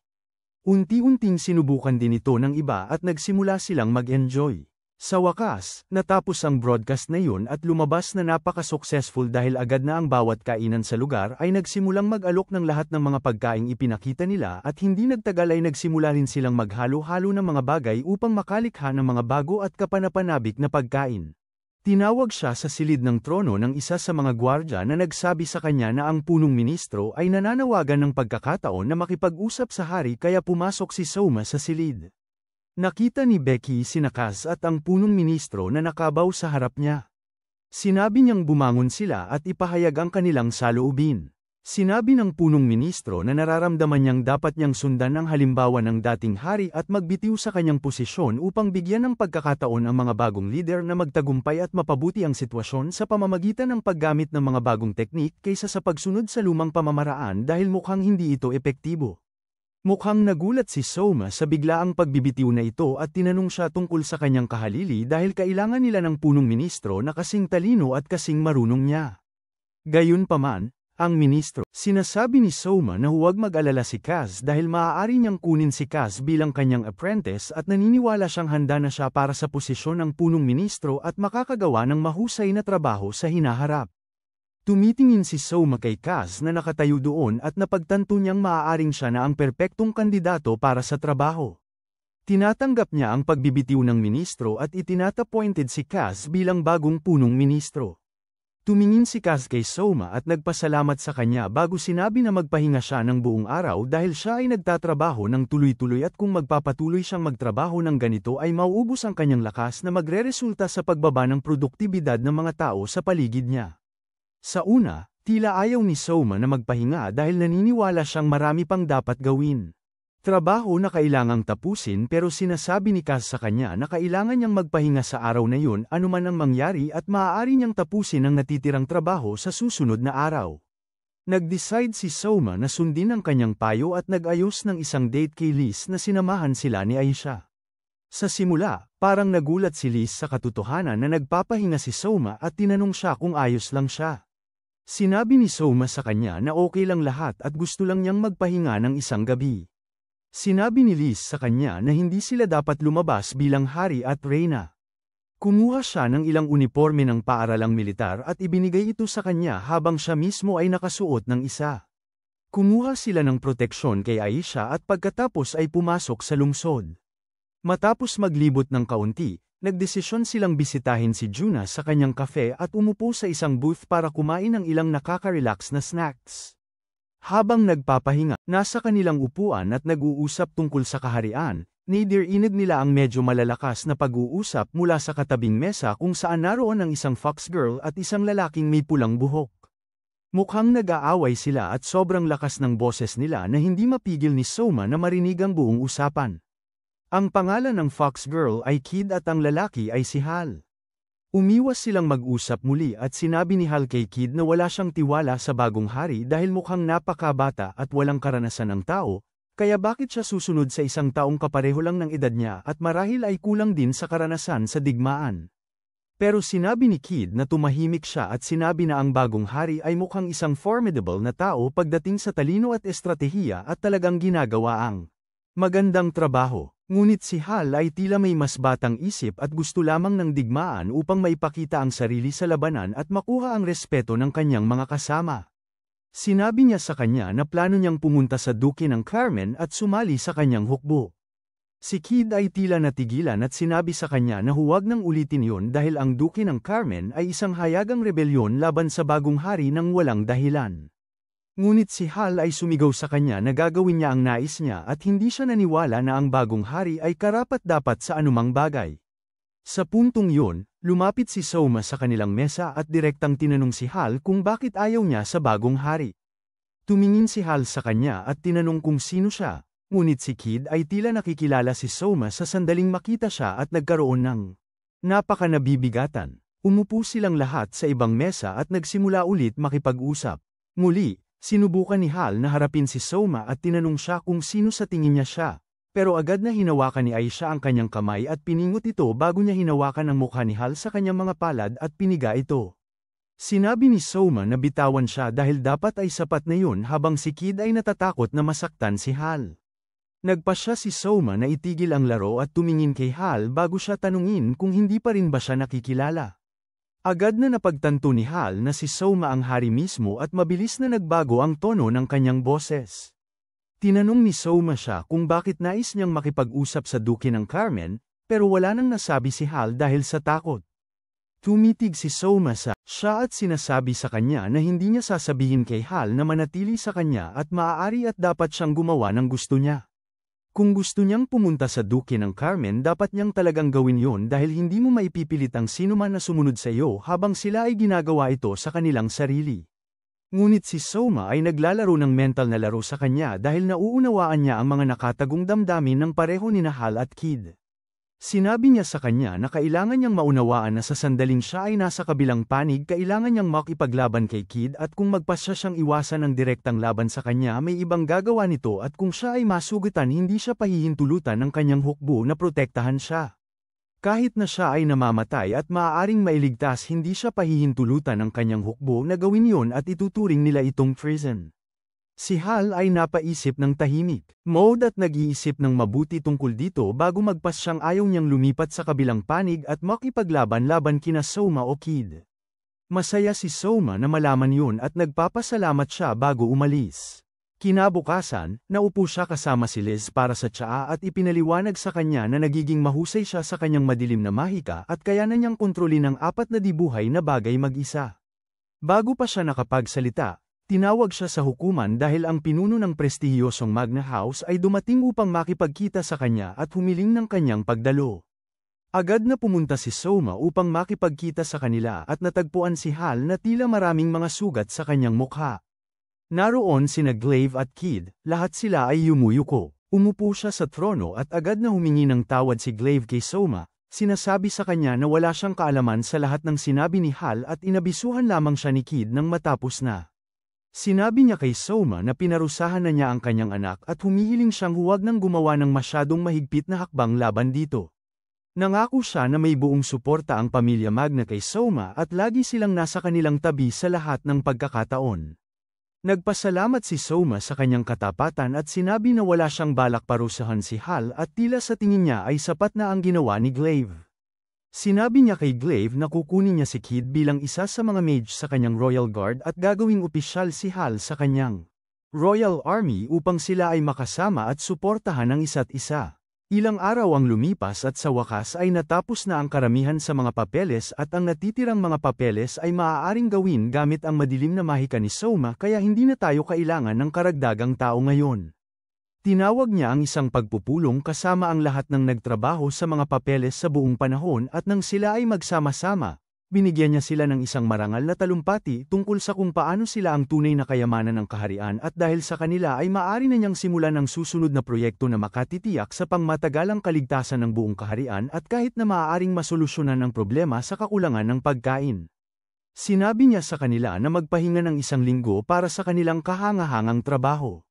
Unti-unting sinubukan din ito ng iba at nagsimula silang mag-enjoy. Sa wakas, natapos ang broadcast na yun at lumabas na napaka-successful dahil agad na ang bawat kainan sa lugar ay nagsimulang mag-alok ng lahat ng mga pagkaing ipinakita nila at hindi nagtagal ay nagsimula rin silang maghalo-halo ng mga bagay upang makalikha ng mga bago at kapanapanabik na pagkain. Tinawag siya sa silid ng trono ng isa sa mga gwardya na nagsabi sa kanya na ang punong ministro ay nananawagan ng pagkakataon na makipag-usap sa hari kaya pumasok si Soma sa silid. Nakita ni Becky sina Kaz at ang punong ministro na nakabaw sa harap niya. Sinabi niyang bumangon sila at ipahayag ang kanilang saloobin. Sinabi ng punong ministro na nararamdaman niyang dapat niyang sundan ang halimbawa ng dating hari at magbitiw sa kanyang posisyon upang bigyan ng pagkakataon ang mga bagong lider na magtagumpay at mapabuti ang sitwasyon sa pamamagitan ng paggamit ng mga bagong teknik kaysa sa pagsunod sa lumang pamamaraan dahil mukhang hindi ito epektibo. Mukhang nagulat si Soma sa biglaang pagbibitiw na ito at tinanong siya tungkol sa kanyang kahalili dahil kailangan nila ng punong ministro na kasing talino at kasing marunong niya. Gayunpaman, ang ministro, sinasabi ni Soma na huwag mag-alala si Kaz dahil maaari niyang kunin si Kaz bilang kanyang apprentice at naniniwala siyang handa na siya para sa posisyon ng punong ministro at makakagawa ng mahusay na trabaho sa hinaharap. Tumitingin si Soma kay Kaz na nakatayo doon at napagtanto niyang maaaring siya na ang perpektong kandidato para sa trabaho. Tinatanggap niya ang pagbibitiw ng ministro at itinatappointed si Kaz bilang bagong punong ministro. Tumingin si Kaz kay Soma at nagpasalamat sa kanya bago sinabi na magpahinga siya ng buong araw dahil siya ay nagtatrabaho ng tuloy-tuloy at kung magpapatuloy siyang magtrabaho ng ganito ay mauubos ang kanyang lakas na magreresulta sa pagbaba ng produktibidad ng mga tao sa paligid niya. Sa una, tila ayaw ni Soma na magpahinga dahil naniniwala siyang marami pang dapat gawin. Trabaho na kailangang tapusin pero sinasabi ni Kaz sa kanya na kailangan niyang magpahinga sa araw na yun anuman ang mangyari at maaari niyang tapusin ang natitirang trabaho sa susunod na araw. Nag-decide si Soma na sundin ang kanyang payo at nag-ayos ng isang date kay Liz na sinamahan sila ni Aisha. Sa simula, parang nagulat si Liz sa katotohanan na nagpapahinga si Soma at tinanong siya kung ayos lang siya. Sinabi ni Soma sa kanya na okay lang lahat at gusto lang niyang magpahinga ng isang gabi. Sinabi ni Liz sa kanya na hindi sila dapat lumabas bilang hari at reyna. Kumuha siya ng ilang uniforme ng paaralang militar at ibinigay ito sa kanya habang siya mismo ay nakasuot ng isa. Kumuha sila ng proteksyon kay Aisha at pagkatapos ay pumasok sa lungsod. Matapos maglibot ng kaunti, nagdesisyon silang bisitahin si Juna sa kanyang kafe at umupo sa isang booth para kumain ng ilang nakaka-relax na snacks. Habang nagpapahinga, nasa kanilang upuan at nag-uusap tungkol sa kaharian, naidinig nila ang medyo malalakas na pag-uusap mula sa katabing mesa kung saan naroon ang isang fox girl at isang lalaking may pulang buhok. Mukhang nag-aaway sila at sobrang lakas ng boses nila na hindi mapigil ni Soma na marinig ang buong usapan. Ang pangalan ng fox girl ay Kid at ang lalaki ay si Hal. Umiwas silang mag-usap muli at sinabi ni Hal kay Kid na wala siyang tiwala sa bagong hari dahil mukhang napakabata at walang karanasan ng tao, kaya bakit siya susunod sa isang taong kapareho lang ng edad niya at marahil ay kulang din sa karanasan sa digmaan. Pero sinabi ni Kid na tumahimik siya at sinabi na ang bagong hari ay mukhang isang formidable na tao pagdating sa talino at estratehiya at talagang ginagawa ang magandang trabaho. Ngunit si Hal ay tila may mas batang isip at gusto lamang ng digmaan upang maipakita ang sarili sa labanan at makuha ang respeto ng kanyang mga kasama. Sinabi niya sa kanya na plano niyang pumunta sa Duke ng Carmen at sumali sa kanyang hukbo. Si Kid ay tila natigilan at sinabi sa kanya na huwag nang ulitin yon dahil ang Duke ng Carmen ay isang hayagang rebelyon laban sa bagong hari ng walang dahilan. Ngunit si Hal ay sumigaw sa kanya na gagawin niya ang nais niya at hindi siya naniwala na ang bagong hari ay karapat-dapat sa anumang bagay. Sa puntong yun, lumapit si Soma sa kanilang mesa at direktang tinanong si Hal kung bakit ayaw niya sa bagong hari. Tumingin si Hal sa kanya at tinanong kung sino siya, ngunit si Kid ay tila nakikilala si Soma sa sandaling makita siya at nagkaroon ng napakanabibigatan. Umupo silang lahat sa ibang mesa at nagsimula ulit makipag-usap. Muli, sinubukan ni Hal na harapin si Soma at tinanong siya kung sino sa tingin niya siya, pero agad na hinawakan ni Aisha ang kanyang kamay at piningot ito bago niya hinawakan ang mukha ni Hal sa kanyang mga palad at piniga ito. Sinabi ni Soma na bitawan siya dahil dapat ay sapat na yun habang si Kid ay natatakot na masaktan si Hal. Nagpasya si Soma na itigil ang laro at tumingin kay Hal bago siya tanungin kung hindi pa rin ba siya nakikilala. Agad na napagtanto ni Hal na si Soma ang hari mismo at mabilis na nagbago ang tono ng kanyang boses. Tinanong ni Soma siya kung bakit nais niyang makipag-usap sa Duke ng Carmen, pero wala nang nasabi si Hal dahil sa takot. Tumitig si Soma sa siya at sinasabi sa kanya na hindi niya sasabihin kay Hal na manatili sa kanya at maaari at dapat siyang gumawa ng gusto niya. Kung gusto niyang pumunta sa Duke ng Carmen dapat niyang talagang gawin yon dahil hindi mo maipipilit ang sinuman na sumunod sa iyo habang sila ay ginagawa ito sa kanilang sarili. Ngunit si Soma ay naglalaro ng mental na laro sa kanya dahil nauunawaan niya ang mga nakatagong damdamin ng pareho ni Hal at Kid. Sinabi niya sa kanya na kailangan niyang maunawaan na sa sandaling siya ay nasa kabilang panig kailangan niyang makipaglaban kay Kid at kung magpasya siyang iwasan ng direktang laban sa kanya may ibang gagawa nito at kung siya ay masugatan hindi siya pahihintulutan ng kanyang hukbo na protektahan siya. Kahit na siya ay namamatay at maaaring mailigtas hindi siya pahihintulutan ng kanyang hukbo na gawin yon at ituturing nila itong treason. Si Hal ay napaisip ng tahimik, mode at nag-iisip ng mabuti tungkol dito bago magpas siyang ayaw niyang lumipat sa kabilang panig at makipaglaban laban kina Soma o Kid. Masaya si Soma na malaman yun at nagpapasalamat siya bago umalis. Kinabukasan, naupo siya kasama si Liz para sa tsaa at ipinaliwanag sa kanya na nagiging mahusay siya sa kanyang madilim na mahika at kaya na niyang kontrolin ang 4 na dibuhay na bagay mag-isa. Bago pa siya nakapagsalita, tinawag siya sa hukuman dahil ang pinuno ng prestihiyosong Magna House ay dumating upang makipagkita sa kanya at humiling ng kanyang pagdalo. Agad na pumunta si Soma upang makipagkita sa kanila at natagpuan si Hal na tila maraming mga sugat sa kanyang mukha. Naroon sina Glaive at Kid, lahat sila ay yumuyuko. Umupo siya sa trono at agad na humingi ng tawad si Glaive kay Soma, sinasabi sa kanya na wala siyang kaalaman sa lahat ng sinabi ni Hal at inabisuhan lamang siya ni Kid nang matapos na. Sinabi niya kay Soma na pinarusahan na niya ang kanyang anak at humihiling siyang huwag nang gumawa ng masyadong mahigpit na hakbang laban dito. Nangako siya na may buong suporta ang pamilya Magna kay Soma at lagi silang nasa kanilang tabi sa lahat ng pagkakataon. Nagpasalamat si Soma sa kanyang katapatan at sinabi na wala siyang balak parusahan si Hal at tila sa tingin niya ay sapat na ang ginawa ni Glaive. Sinabi niya kay Glaive na kukunin niya si Kid bilang isa sa mga mage sa kanyang Royal Guard at gagawing opisyal si Hal sa kanyang Royal Army upang sila ay makasama at suportahan ang isa't isa. Ilang araw ang lumipas at sa wakas ay natapos na ang karamihan sa mga papeles at ang natitirang mga papeles ay maaaring gawin gamit ang madilim na mahika ni Soma kaya hindi na tayo kailangan ng karagdagang tao ngayon. Tinawag niya ang isang pagpupulong kasama ang lahat ng nagtrabaho sa mga papeles sa buong panahon at nang sila ay magsama-sama, binigyan niya sila ng isang marangal na talumpati tungkol sa kung paano sila ang tunay na kayamanan ng kaharian at dahil sa kanila ay maaari na niyang simulan ang susunod na proyekto na makatitiyak sa pangmatagalang kaligtasan ng buong kaharian at kahit na maaaring masolusyonan ang problema sa kakulangan ng pagkain. Sinabi niya sa kanila na magpahinga ng 1 linggo para sa kanilang kahangahangang trabaho.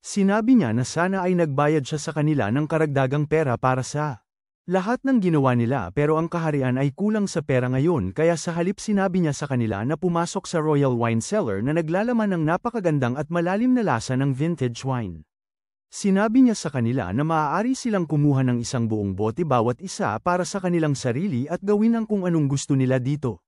Sinabi niya na sana ay nagbayad siya sa kanila ng karagdagang pera para sa Lahat ng ginawa nila pero ang kaharian ay kulang sa pera ngayon kaya sa halip sinabi niya sa kanila na pumasok sa Royal Wine Cellar na naglalaman ng napakagandang at malalim na lasa ng vintage wine. Sinabi niya sa kanila na maaari silang kumuha ng isang buong bote bawat isa para sa kanilang sarili at gawin ang kung anong gusto nila dito.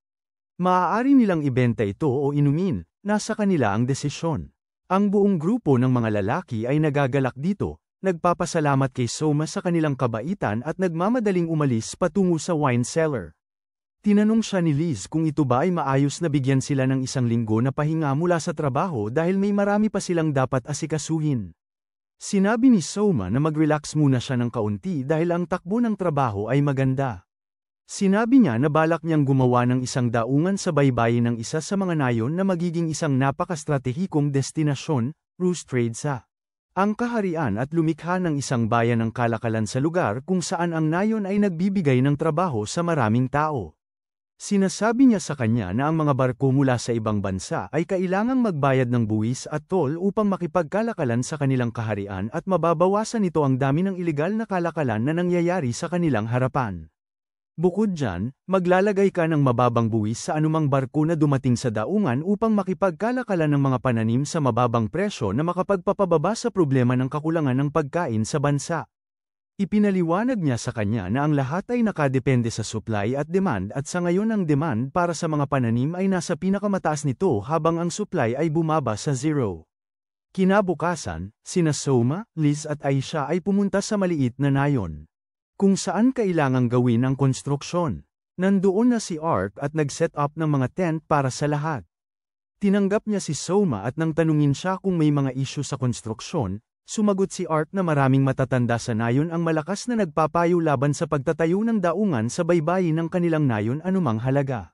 Maaari nilang ibenta ito o inumin, nasa kanila ang desisyon. Ang buong grupo ng mga lalaki ay nagagalak dito, nagpapasalamat kay Soma sa kanilang kabaitan at nagmamadaling umalis patungo sa wine cellar. Tinanong siya ni Liz kung ito ba ay maayos na bigyan sila ng isang linggo na pahinga mula sa trabaho dahil may marami pa silang dapat asikasuhin. Sinabi ni Soma na mag-relax muna siya ng kaunti dahil ang takbo ng trabaho ay maganda. Sinabi niya na balak niyang gumawa ng isang daungan sa baybayin ng isa sa mga nayon na magiging isang napakastratehikong destinasyon, Rus Trade sa ang kaharian at lumikha ng isang bayan ng kalakalan sa lugar kung saan ang nayon ay nagbibigay ng trabaho sa maraming tao. Sinasabi niya sa kanya na ang mga barko mula sa ibang bansa ay kailangang magbayad ng buwis at toll upang makipagkalakalan sa kanilang kaharian at mababawasan nito ang dami ng ilegal na kalakalan na nangyayari sa kanilang harapan. Bukod dyan, maglalagay ka ng mababang buwis sa anumang barko na dumating sa daungan upang makipagkalakalan ng mga pananim sa mababang presyo na makapagpapababa sa problema ng kakulangan ng pagkain sa bansa. Ipinaliwanag niya sa kanya na ang lahat ay nakadepende sa supply at demand at sa ngayon ang demand para sa mga pananim ay nasa pinakamataas nito habang ang supply ay bumaba sa zero. Kinabukasan, sina Soma, Liz at Aisha ay pumunta sa maliit na nayon kung saan kailangang gawin ang konstruksyon. Nandoon na si Ark at nag-set up ng mga tent para sa lahat. Tinanggap niya si Soma at nang tanungin siya kung may mga issue sa konstruksyon, sumagot si Ark na maraming matatanda sa nayon ang malakas na nagpapayo laban sa pagtatayo ng daungan sa baybayin ng kanilang nayon anumang halaga.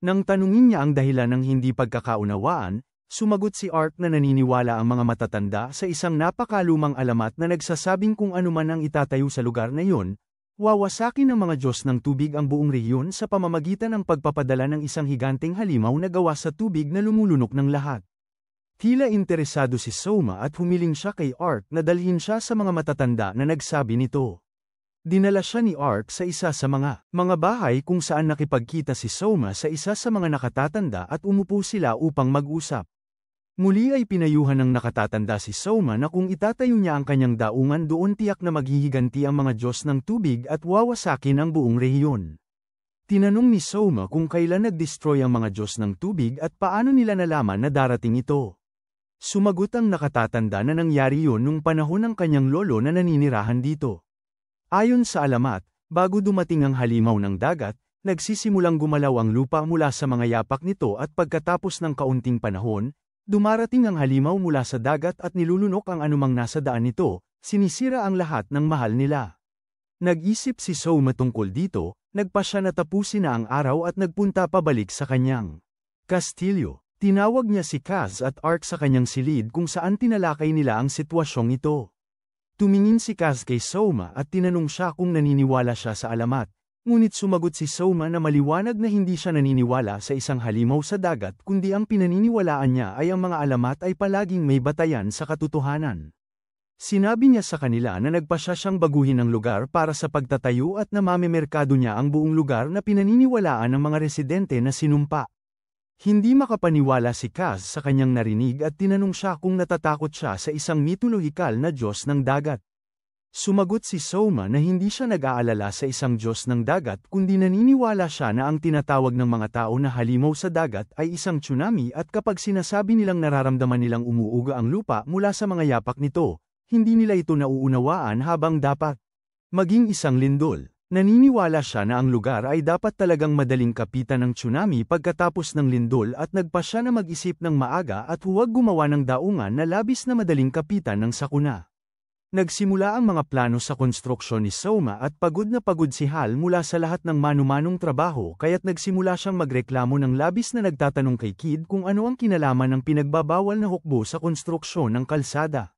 Nang tanungin niya ang dahilan ng hindi pagkakaunawaan, sumagot si Ark na naniniwala ang mga matatanda sa isang napakalumang alamat na nagsasabing kung ano man ang itatayo sa lugar na iyon, wawasakin ng mga Diyos ng tubig ang buong rehiyon sa pamamagitan ng pagpapadala ng isang higanteng halimaw na gawa sa tubig na lumulunok ng lahat. Tila interesado si Soma at humiling siya kay Ark na dalhin siya sa mga matatanda na nagsabi nito. Dinala siya ni Ark sa isa sa mga bahay kung saan nakipagkita si Soma sa isa sa mga nakatatanda at umupo sila upang mag-usap. Muli ay pinayuhan ng nakatatanda si Soma na kung itatayo niya ang kanyang daungan doon tiyak na maghihiganti ang mga Diyos ng tubig at wawasakin ang buong rehiyon. Tinanong ni Soma kung kailan nag-destroy ang mga Diyos ng tubig at paano nila nalaman na darating ito. Sumagot ang nakatatanda na nangyari yun nung panahon ng kanyang lolo na naninirahan dito. Ayon sa alamat, bago dumating ang halimaw ng dagat, nagsisimulang gumalaw ang lupa mula sa mga yapak nito at pagkatapos ng kaunting panahon, dumarating ang halimaw mula sa dagat at nilulunok ang anumang nasa daan nito, sinisira ang lahat ng mahal nila. Nag-isip si Soma tungkol dito, nagpasya na tapusin na ang araw at nagpunta pabalik sa kanyang kastilyo. Tinawag niya si Kaz at Ark sa kanyang silid kung saan tinalakay nila ang sitwasyong ito. Tumingin si Kaz kay Soma at tinanong siya kung naniniwala siya sa alamat, ngunit sumagot si Soma na maliwanag na hindi siya naniniwala sa isang halimaw sa dagat kundi ang pinaniniwalaan niya ay ang mga alamat ay palaging may batayan sa katotohanan. Sinabi niya sa kanila na nagpasya siyang baguhin ang lugar para sa pagtatayo at namamemerkado niya ang buong lugar na pinaniniwalaan ng mga residente na sinumpa. Hindi makapaniwala si Kaz sa kanyang narinig at tinanong siya kung natatakot siya sa isang mitolohikal na Diyos ng dagat. Sumagot si Soma na hindi siya nag-aalala sa isang Diyos ng dagat kundi naniniwala siya na ang tinatawag ng mga tao na halimaw sa dagat ay isang tsunami at kapag sinasabi nilang nararamdaman nilang umuuga ang lupa mula sa mga yapak nito, hindi nila ito nauunawaan habang dapat maging isang lindol. Naniniwala siya na ang lugar ay dapat talagang madaling kapitan ng tsunami pagkatapos ng lindol at nagpasya na mag-isip ng maaga at huwag gumawa ng daungan na labis na madaling kapitan ng sakuna. Nagsimula ang mga plano sa konstruksyon ni Soma at pagod na pagod si Hal mula sa lahat ng manu-manong trabaho kaya't nagsimula siyang magreklamo ng labis na nagtatanong kay Kid kung ano ang kinalaman ng pinagbabawal na hukbo sa konstruksyon ng kalsada.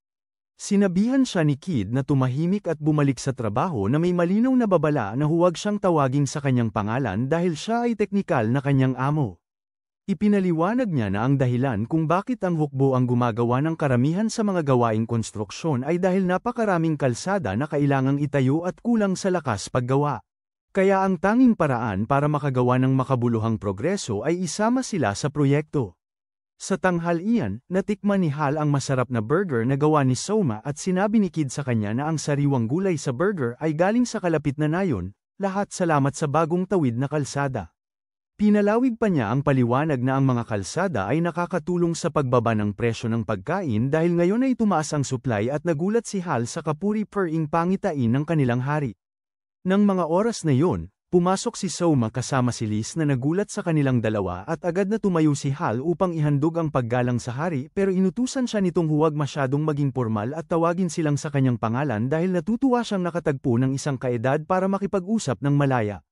Sinabihan siya ni Kid na tumahimik at bumalik sa trabaho na may malinaw na babala na huwag siyang tawaging sa kanyang pangalan dahil siya ay teknikal na kanyang amo. Ipinaliwanag niya na ang dahilan kung bakit ang hukbo ang gumagawa ng karamihan sa mga gawaing konstruksyon ay dahil napakaraming kalsada na kailangang itayo at kulang sa lakas paggawa. Kaya ang tanging paraan para makagawa ng makabuluhang progreso ay isama sila sa proyekto. Sa tanghalian, natikman ni Hal ang masarap na burger na gawa ni Soma at sinabi ni Kid sa kanya na ang sariwang gulay sa burger ay galing sa kalapit na nayon, lahat salamat sa bagong tawid na kalsada. Pinalawig pa niya ang paliwanag na ang mga kalsada ay nakakatulong sa pagbaba ng presyo ng pagkain dahil ngayon ay tumaas ang supply at nagulat si Hal sa kapuri-puring pangitain ng kanilang hari. Nang mga oras na yon, pumasok si Soma kasama si Liz na nagulat sa kanilang dalawa at agad na tumayo si Hal upang ihandog ang paggalang sa hari pero inutusan siya nitong huwag masyadong maging formal at tawagin silang sa kanyang pangalan dahil natutuwa siyang nakatagpo ng isang kaedad para makipag-usap ng malaya.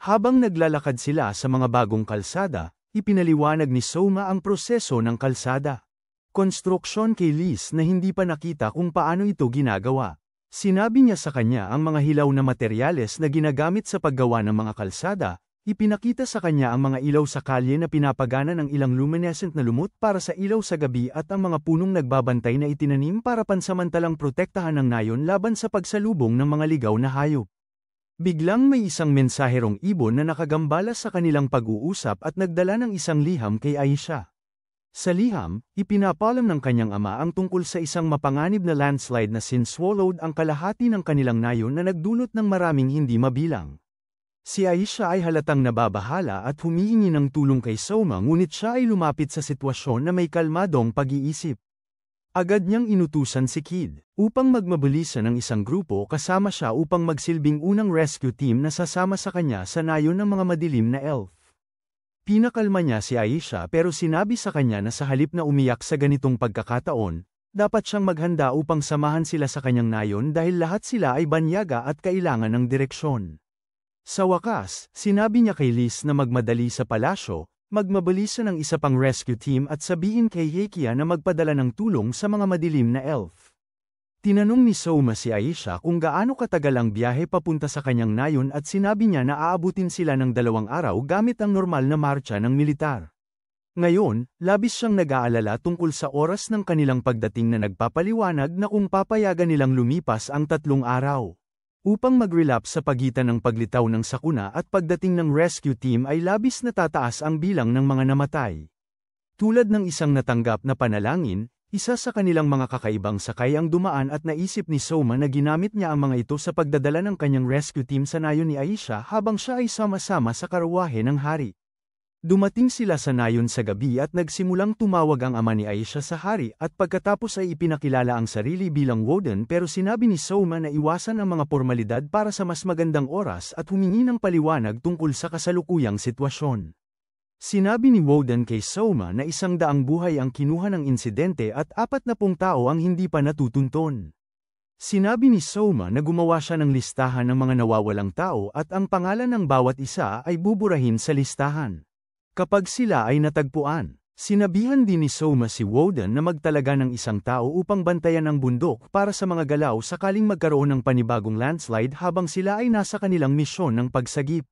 Habang naglalakad sila sa mga bagong kalsada, ipinaliwanag ni Soma ang proseso ng kalsada. Konstruksyon kay Liz na hindi pa nakita kung paano ito ginagawa. Sinabi niya sa kanya ang mga hilaw na materyales na ginagamit sa paggawa ng mga kalsada, ipinakita sa kanya ang mga ilaw sa kalye na pinapagana ng ilang luminescent na lumot para sa ilaw sa gabi at ang mga punong nagbabantay na itinanim para pansamantalang protektahan ng nayon laban sa pagsalubong ng mga ligaw na hayop. Biglang may isang mensaherong ibon na nakagambala sa kanilang pag-uusap at nagdala ng isang liham kay Aisha. Sa liham, ipinapalam ng kanyang ama ang tungkol sa isang mapanganib na landslide na sinswallowed ang kalahati ng kanilang nayon na nagdulot ng maraming hindi mabilang. Si Aisha ay halatang nababahala at humihingi ng tulong kay Soma ngunit siya ay lumapit sa sitwasyon na may kalmadong pag-iisip. Agad niyang inutusan si Kid upang magmabilisan ng isang grupo kasama siya upang magsilbing unang rescue team na sasama sa kanya sa nayon ng mga madilim na elf. Pinakalma niya si Aisha pero sinabi sa kanya na sa halip na umiyak sa ganitong pagkakataon, dapat siyang maghanda upang samahan sila sa kanyang nayon dahil lahat sila ay banyaga at kailangan ng direksyon. Sa wakas, sinabi niya kay Liz na magmadali sa palasyo, magmabilisan ng isa pang rescue team at sabihin kay Hekia na magpadala ng tulong sa mga madilim na elf. Tinanong ni Soma si Aisha kung gaano katagal ang biyahe papunta sa kanyang nayon at sinabi niya na aabutin sila ng 2 araw gamit ang normal na marcha ng militar. Ngayon, labis siyang nag-aalala tungkol sa oras ng kanilang pagdating na nagpapaliwanag na kung papayagan nilang lumipas ang 3 araw. Upang mag-relapse sa pagitan ng paglitaw ng sakuna at pagdating ng rescue team ay labis na tataas ang bilang ng mga namatay. Tulad ng isang natanggap na panalangin, isa sa kanilang mga kakaibang sakay ang dumaan at naisip ni Soma na ginamit niya ang mga ito sa pagdadala ng kanyang rescue team sa nayon ni Aisha habang siya ay sama-sama sa karwahe ng hari. Dumating sila sa nayon sa gabi at nagsimulang tumawag ang ama ni Aisha sa hari at pagkatapos ay ipinakilala ang sarili bilang Woden pero sinabi ni Soma na iwasan ang mga formalidad para sa mas magandang oras at humingi ng paliwanag tungkol sa kasalukuyang sitwasyon. Sinabi ni Woden kay Soma na 100 buhay ang kinuha ng insidente at 40 tao ang hindi pa natutunton. Sinabi ni Soma na gumawa siya ng listahan ng mga nawawalang tao at ang pangalan ng bawat isa ay buburahin sa listahan. Kapag sila ay natagpuan, sinabihan din ni Soma si Woden na magtalaga ng 1 tao upang bantayan ang bundok para sa mga galaw sakaling magkaroon ng panibagong landslide habang sila ay nasa kanilang misyon ng pagsagip.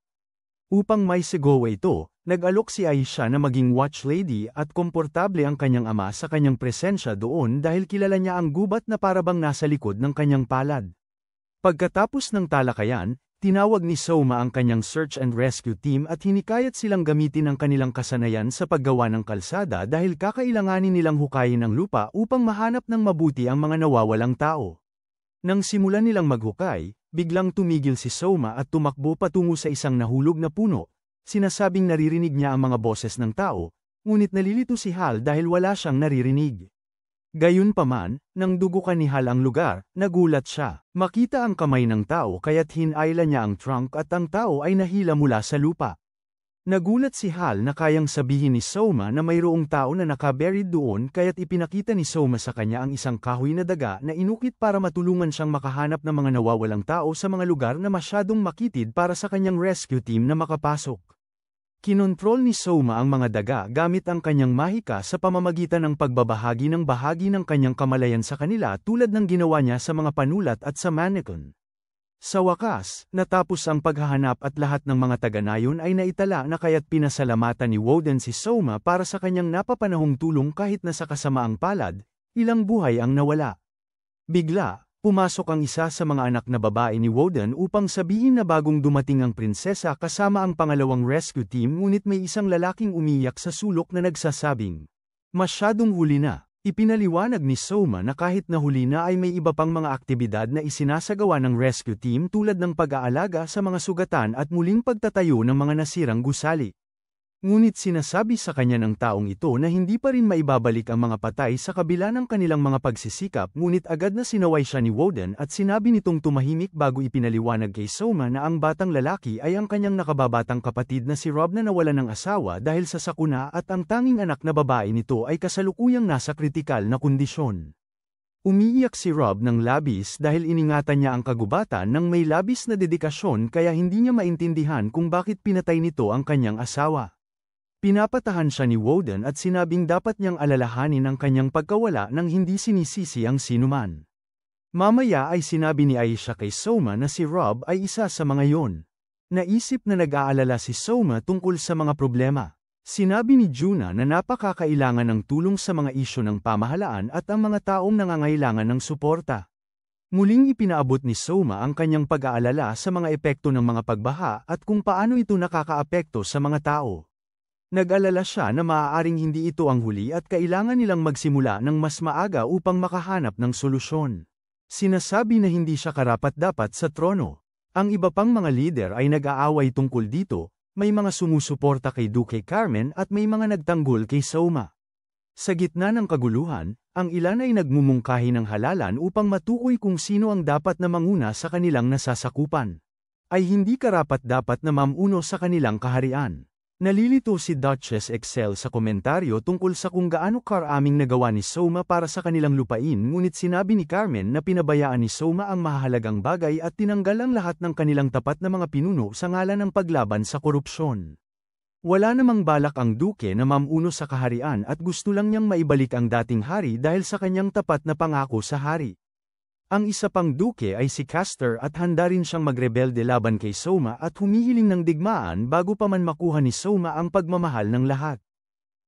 Upang may sigawa ito, nag-alok si Aisha na maging watch lady at komportable ang kanyang ama sa kanyang presensya doon dahil kilala niya ang gubat na parabang nasa likod ng kanyang palad. Pagkatapos ng talakayan, tinawag ni Soma ang kanyang search and rescue team at hinikayat silang gamitin ang kanilang kasanayan sa paggawa ng kalsada dahil kakailanganin nilang hukayin ang lupa upang mahanap ng mabuti ang mga nawawalang tao. Nang simulan nilang maghukay, biglang tumigil si Soma at tumakbo patungo sa isang nahulog na puno. Sinasabing naririnig niya ang mga boses ng tao, ngunit nalilito si Hal dahil wala siyang naririnig. Gayunpaman, nang dugukan ni Hal ang lugar, nagulat siya. Makita ang kamay ng tao kaya't hinayla niya ang trunk at ang tao ay nahila mula sa lupa. Nagulat si Hal na kayang sabihin ni Soma na mayroong tao na nakaburied doon kaya't ipinakita ni Soma sa kanya ang isang kahoy na daga na inukit para matulungan siyang makahanap ng mga nawawalang tao sa mga lugar na masyadong makitid para sa kanyang rescue team na makapasok. Kinontrol ni Soma ang mga daga gamit ang kanyang mahika sa pamamagitan ng pagbabahagi ng bahagi ng kanyang kamalayan sa kanila tulad ng ginawa niya sa mga panulat at sa mannequin. Sa wakas, natapos ang paghahanap at lahat ng mga taga-nayon ay naitala na kaya't pinasalamatan ni Woden si Soma para sa kanyang napapanahong tulong kahit na sa kasamaang palad, ilang buhay ang nawala. Bigla, pumasok ang isa sa mga anak na babae ni Woden upang sabihin na bagong dumating ang prinsesa kasama ang pangalawang rescue team ngunit may isang lalaking umiyak sa sulok na nagsasabing, "Masyadong huli na." Ipinaliwanag ni Soma na kahit nahuli na ay may iba pang mga aktibidad na isinasagawa ng rescue team tulad ng pag-aalaga sa mga sugatan at muling pagtatayo ng mga nasirang gusali. Ngunit sinasabi sa kanya ng taong ito na hindi pa rin maibabalik ang mga patay sa kabila ng kanilang mga pagsisikap ngunit agad na sinaway siya ni Woden at sinabi nitong tumahimik bago ipinaliwanag kay Soma na ang batang lalaki ay ang kanyang nakababatang kapatid na si Rob na nawalan ng asawa dahil sa sakuna at ang tanging anak na babae nito ay kasalukuyang nasa kritikal na kondisyon. Umiiyak si Rob ng labis dahil iningatan niya ang kagubatan ng may labis na dedikasyon kaya hindi niya maintindihan kung bakit pinatay nito ang kanyang asawa. Pinapatahan siya ni Woden at sinabing dapat niyang alalahanin ang kanyang pagkawala nang hindi sinisisi ang sinuman. Mamaya ay sinabi ni Aisha kay Soma na si Rob ay isa sa mga yon. Naisip na nag-aalala si Soma tungkol sa mga problema. Sinabi ni Juna na napakakailangan ng tulong sa mga isyu ng pamahalaan at ang mga taong nangangailangan ng suporta. Muling ipinaabot ni Soma ang kanyang pag-aalala sa mga epekto ng mga pagbaha at kung paano ito nakakaapekto sa mga tao. Nag-alala siya na maaaring hindi ito ang huli at kailangan nilang magsimula ng mas maaga upang makahanap ng solusyon. Sinasabi na hindi siya karapat-dapat sa trono. Ang iba pang mga lider ay nag-aaway tungkol dito, may mga sumusuporta kay Duque Carmen at may mga nagtanggol kay Soma. Sa gitna ng kaguluhan, ang ilan ay nagmumungkahi ng halalan upang matukoy kung sino ang dapat na manguna sa kanilang nasasakupan. Ay hindi karapat-dapat na mamuno sa kanilang kaharian. Nalilito si Duchess Excel sa komentaryo tungkol sa kung gaano karaming nagawa ni Soma para sa kanilang lupain ngunit sinabi ni Carmen na pinabayaan ni Soma ang mahalagang bagay at tinanggal ang lahat ng kanilang tapat na mga pinuno sa ngalan ng paglaban sa korupsyon. Wala namang balak ang Duke na mamuno sa kaharian at gusto lang niyang maibalik ang dating hari dahil sa kanyang tapat na pangako sa hari. Ang isa pang duke ay si Castor at handa rin siyang magrebelde laban kay Soma at humihiling ng digmaan bago pa man makuha ni Soma ang pagmamahal ng lahat.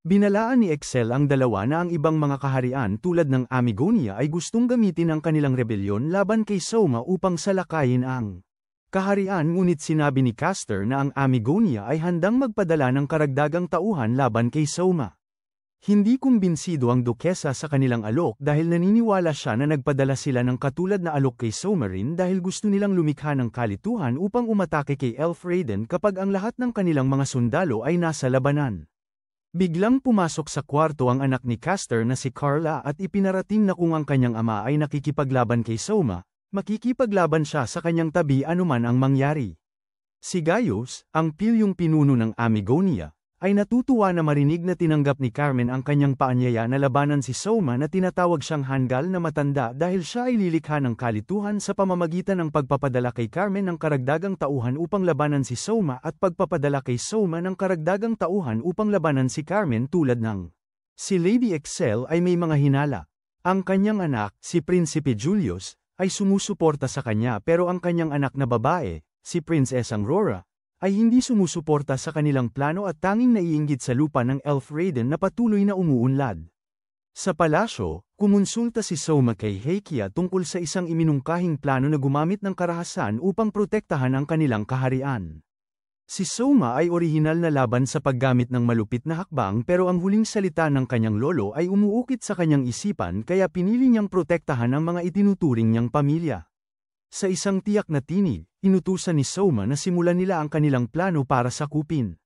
Binalaan ni Excel ang dalawa na ang ibang mga kaharian tulad ng Amigonia ay gustong gamitin ang kanilang rebelyon laban kay Soma upang salakayin ang kaharian ngunit sinabi ni Castor na ang Amigonia ay handang magpadala ng karagdagang tauhan laban kay Soma. Hindi kumbinsido ang dukesa sa kanilang alok dahil naniniwala siya na nagpadala sila ng katulad na alok kay Somarin dahil gusto nilang lumikha ng kalituhan upang umatake kay Elf Raiden kapag ang lahat ng kanilang mga sundalo ay nasa labanan. Biglang pumasok sa kwarto ang anak ni Castor na si Carla at ipinarating na kung ang kanyang ama ay nakikipaglaban kay Soma, makikipaglaban siya sa kanyang tabi anuman ang mangyari. Si Gaius, ang pilyong pinuno ng Amigonia, ay natutuwa na marinig na tinanggap ni Carmen ang kanyang paanyaya na labanan si Soma na tinatawag siyang hanggal na matanda dahil siya ay lilikha ng kalituhan sa pamamagitan ng pagpapadala kay Carmen ng karagdagang tauhan upang labanan si Soma at pagpapadala kay Soma ng karagdagang tauhan upang labanan si Carmen tulad ng si Lady Excel ay may mga hinala. Ang kanyang anak, si Prinsipe Julius, ay sumusuporta sa kanya pero ang kanyang anak na babae, si Princess Aurora, ay hindi sumusuporta sa kanilang plano at tanging naiinggit sa lupa ng Elf Raiden na patuloy na umuunlad. Sa palasyo, kumonsulta si Soma kay Heikia tungkol sa isang iminungkahing plano na gumamit ng karahasan upang protektahan ang kanilang kaharian. Si Soma ay orihinal na laban sa paggamit ng malupit na hakbang pero ang huling salita ng kanyang lolo ay umuukit sa kanyang isipan kaya pinili niyang protektahan ang mga itinuturing niyang pamilya. Sa isang tiyak na tinig, inutusan ni Soma na simulan nila ang kanilang plano para sakupin.